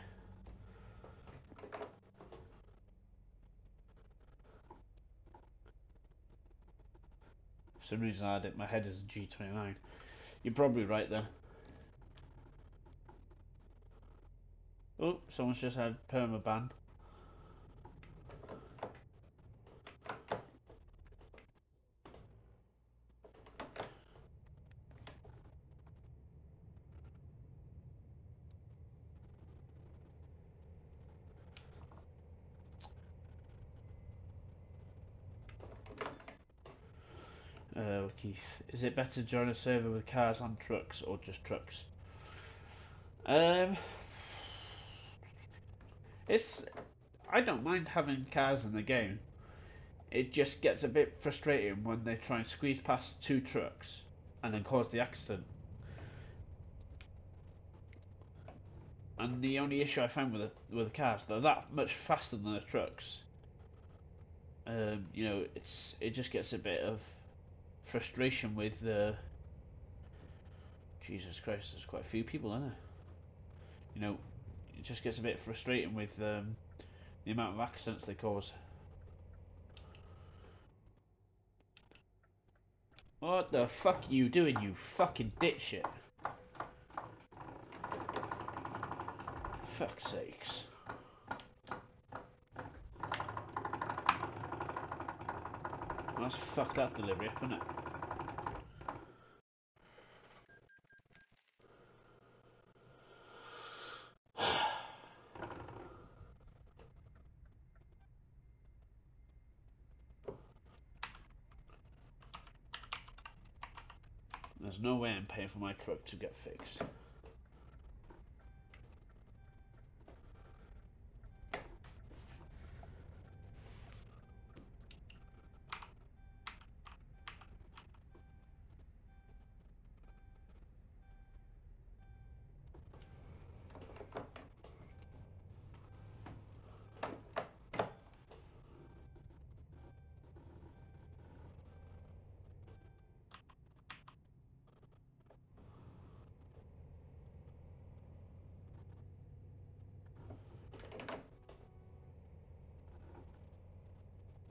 A: For some reason I had it in my head as a G29. You're probably right then. Oh, someone's just had permaban. Keith, is it better to join a server with cars and trucks or just trucks? It's I don't mind having cars in the game. It just gets a bit frustrating when they try and squeeze past two trucks and then cause the accident. And the only issue I find with the cars, they're that much faster than the trucks. You know, it just gets a bit of frustration with the. Jesus Christ, there's quite a few people in there. You know, it just gets a bit frustrating with the amount of accidents they cause. What the fuck are you doing, you fucking dipshit? Fuck's sakes. That's fucked that delivery up, isn't it? There's no way I'm paying for my truck to get fixed.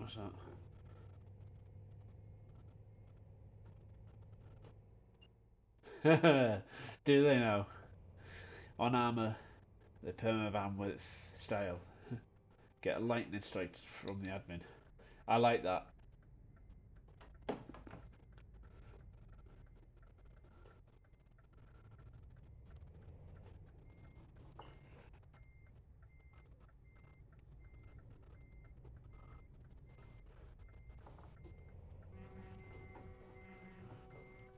A: What's that? Do they know? On armour, the permaban with style. Get a lightning strike from the admin. I like that.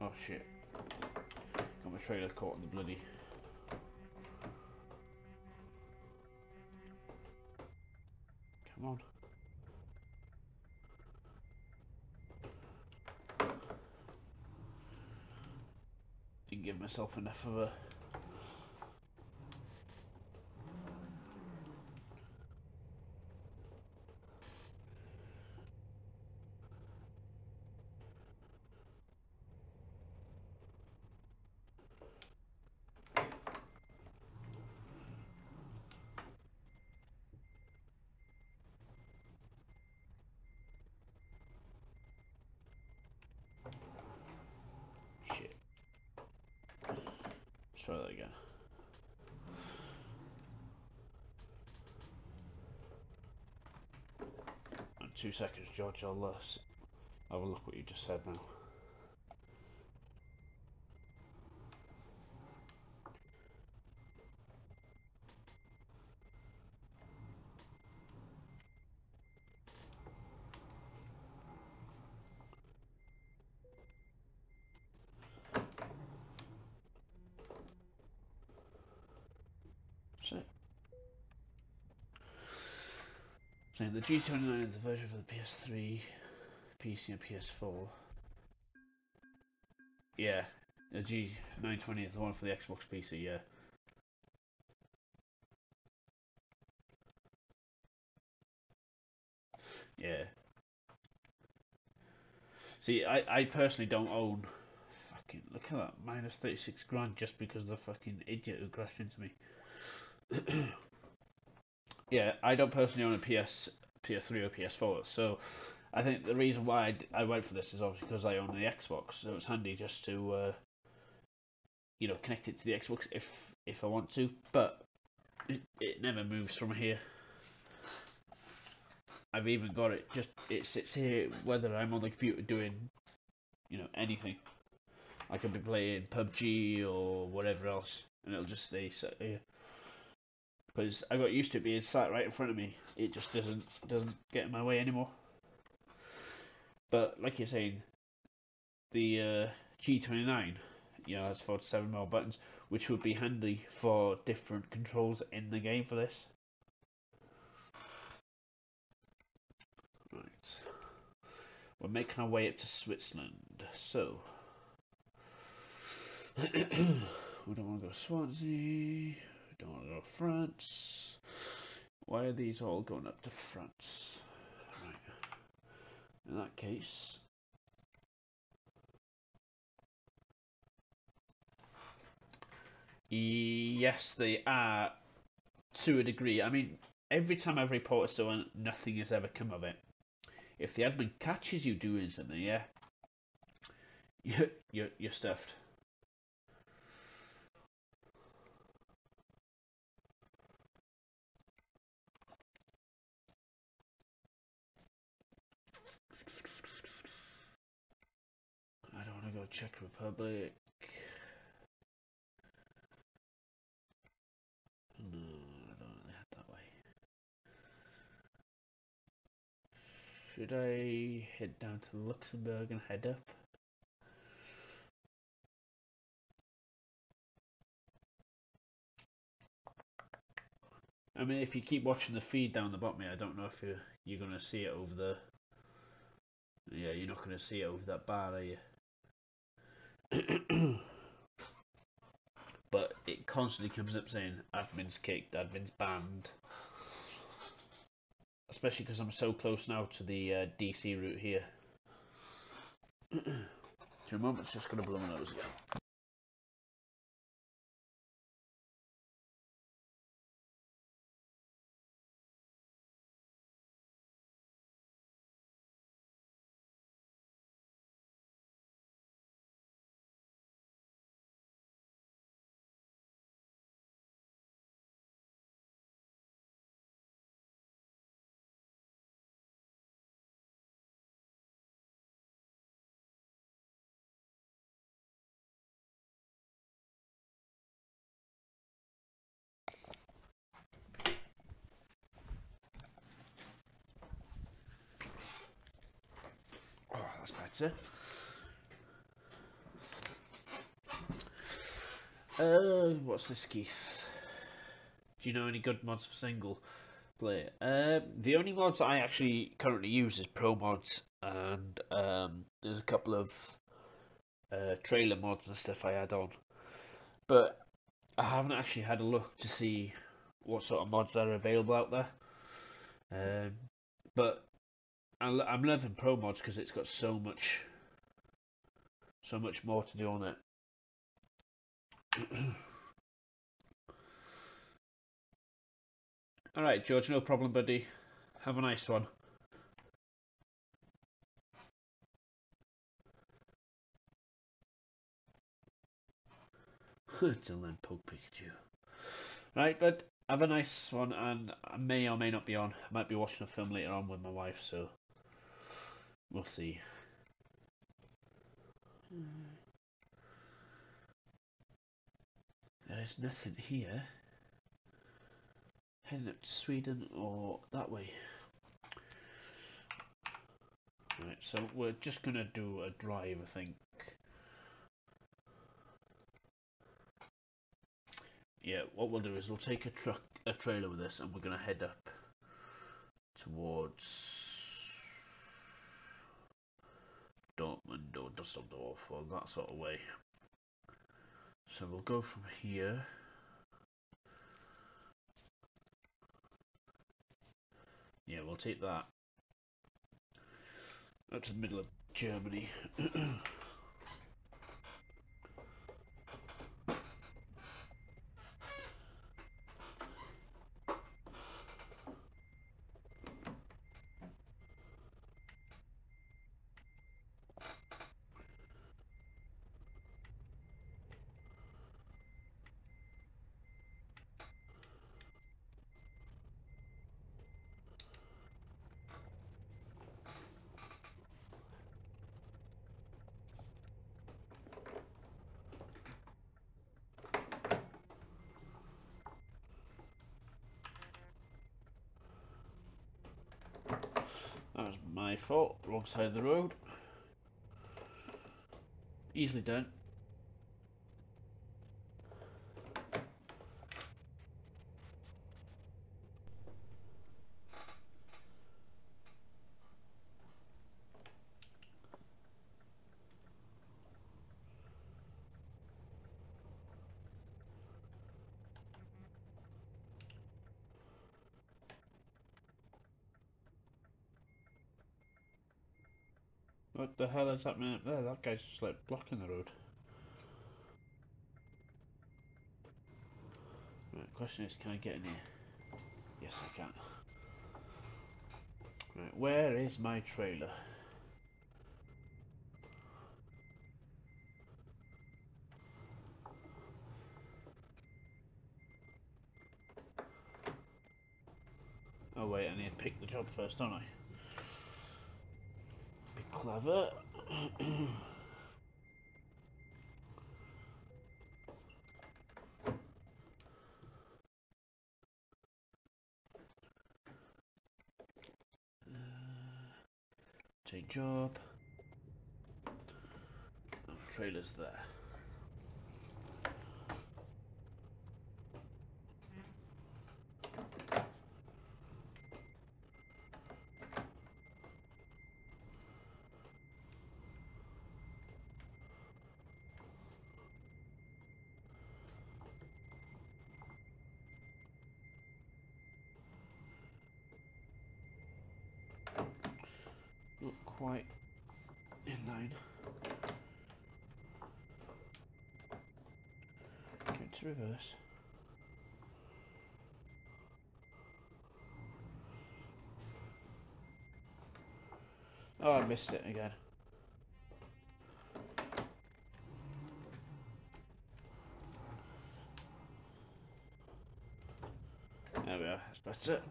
A: Oh shit. Got my trailer caught in the bloody. Come on. Didn't give myself enough of a. Shit. Let's try that again. 2 seconds, George. I'll have a look what you just said now. Saying the G29 is a version for the PS3, PC, and PS4. Yeah, the G920 is the one for the Xbox PC. Yeah. Yeah. See, I personally don't own. Fucking look at that, minus 36 grand just because of the fucking idiot who crashed into me. Yeah, I don't personally own a PS3 or PS4, so I think the reason why I went for this is obviously because I own the Xbox, so it's handy just to connect it to the Xbox if I want to. But it never moves from here. I've even got it, it sits here whether I'm on the computer doing, you know, anything. I could be playing PUBG or whatever else, and it'll just stay sat here. Because I got used to it being sat right in front of me. It just doesn't get in my way anymore. But like you're saying, the G29, you know, has 47 more buttons, which would be handy for different controls in the game for this. Right. We're making our way up to Switzerland, so we don't want to go to Swansea, we don't want to go to France. Why are these all going up to France? Right. In that case, yes, they are to a degree. I mean, every time I've reported someone, nothing has ever come of it. If the admin catches you doing something, yeah, you're stuffed. I don't want to go Czech Republic. No, I don't want to head that way. Should I head down to Luxembourg and head up? I mean, if you keep watching the feed down the bottom here, I don't know if you're going to see it over the... Yeah, you're not going to see it over that bar, are you? But it constantly comes up saying, admin's kicked, admin's banned. Especially because I'm so close now to the DC route here. For a moment, it's just going to blow my nose again. Oh, that's better. What's this, Keith? Do you know any good mods for single player? The only mods I actually currently use is Pro Mods, and there's a couple of trailer mods and stuff I add on. But I haven't actually had a look to see what sort of mods are available out there. But I'm loving Pro Mods because it's got so much more to do on it. Alright, George, no problem, buddy. Have a nice one. Till then, poke Pikachu. Right, bud, have a nice one, and I may or may not be on. I might be watching a film later on with my wife, so we'll see. There is nothing here. Heading up to Sweden or that way. Right, so we're just gonna do a drive, I think. Yeah, what we'll do is we'll take a trailer with us, and we're gonna head up towards Dortmund or Dusseldorf or that sort of way. So we'll go from here. Yeah, we'll take that up to the middle of Germany. my fault. Wrong side of the road. Easily done. What the hell is happening up there? That guy's just like blocking the road. Right, question is, can I get in here? Yes, I can. Right, where is my trailer? Oh wait, I need to pick the job first, don't I? Be clever. Take job. Oh, trailer's there. Not quite in line. Go to reverse. Oh, I missed it again. There we are, that's better.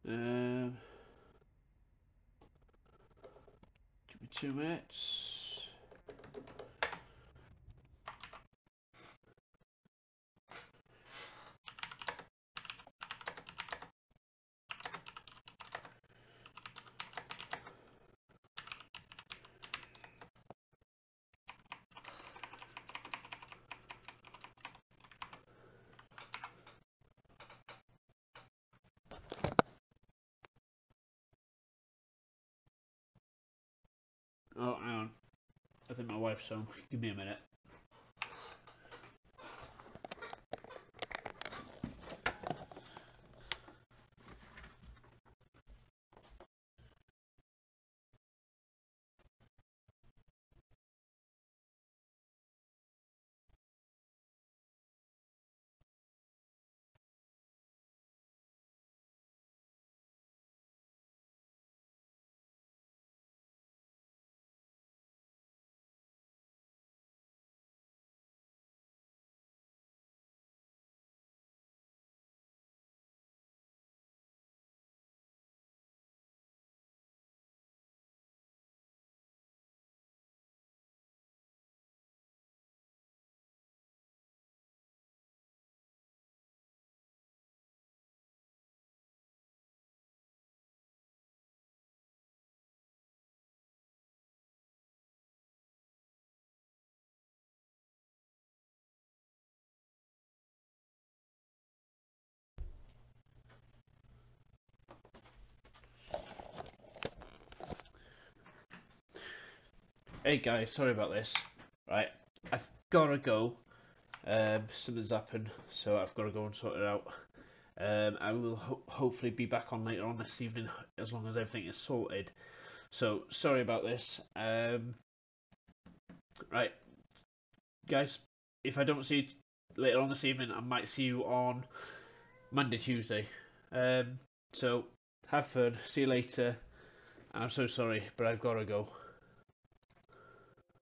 A: Give me 2 minutes. Oh, hang on. I think my wife's home. Give me a minute. Hey guys, sorry about this. Right, I've gotta go. Something's happened, so I've got to go and sort it out. I will hopefully be back on later on this evening as long as everything is sorted. So sorry about this. Right, guys, if I don't see you later on this evening, I might see you on Monday, Tuesday. So have fun. See you later. I'm so sorry, but I've got to go.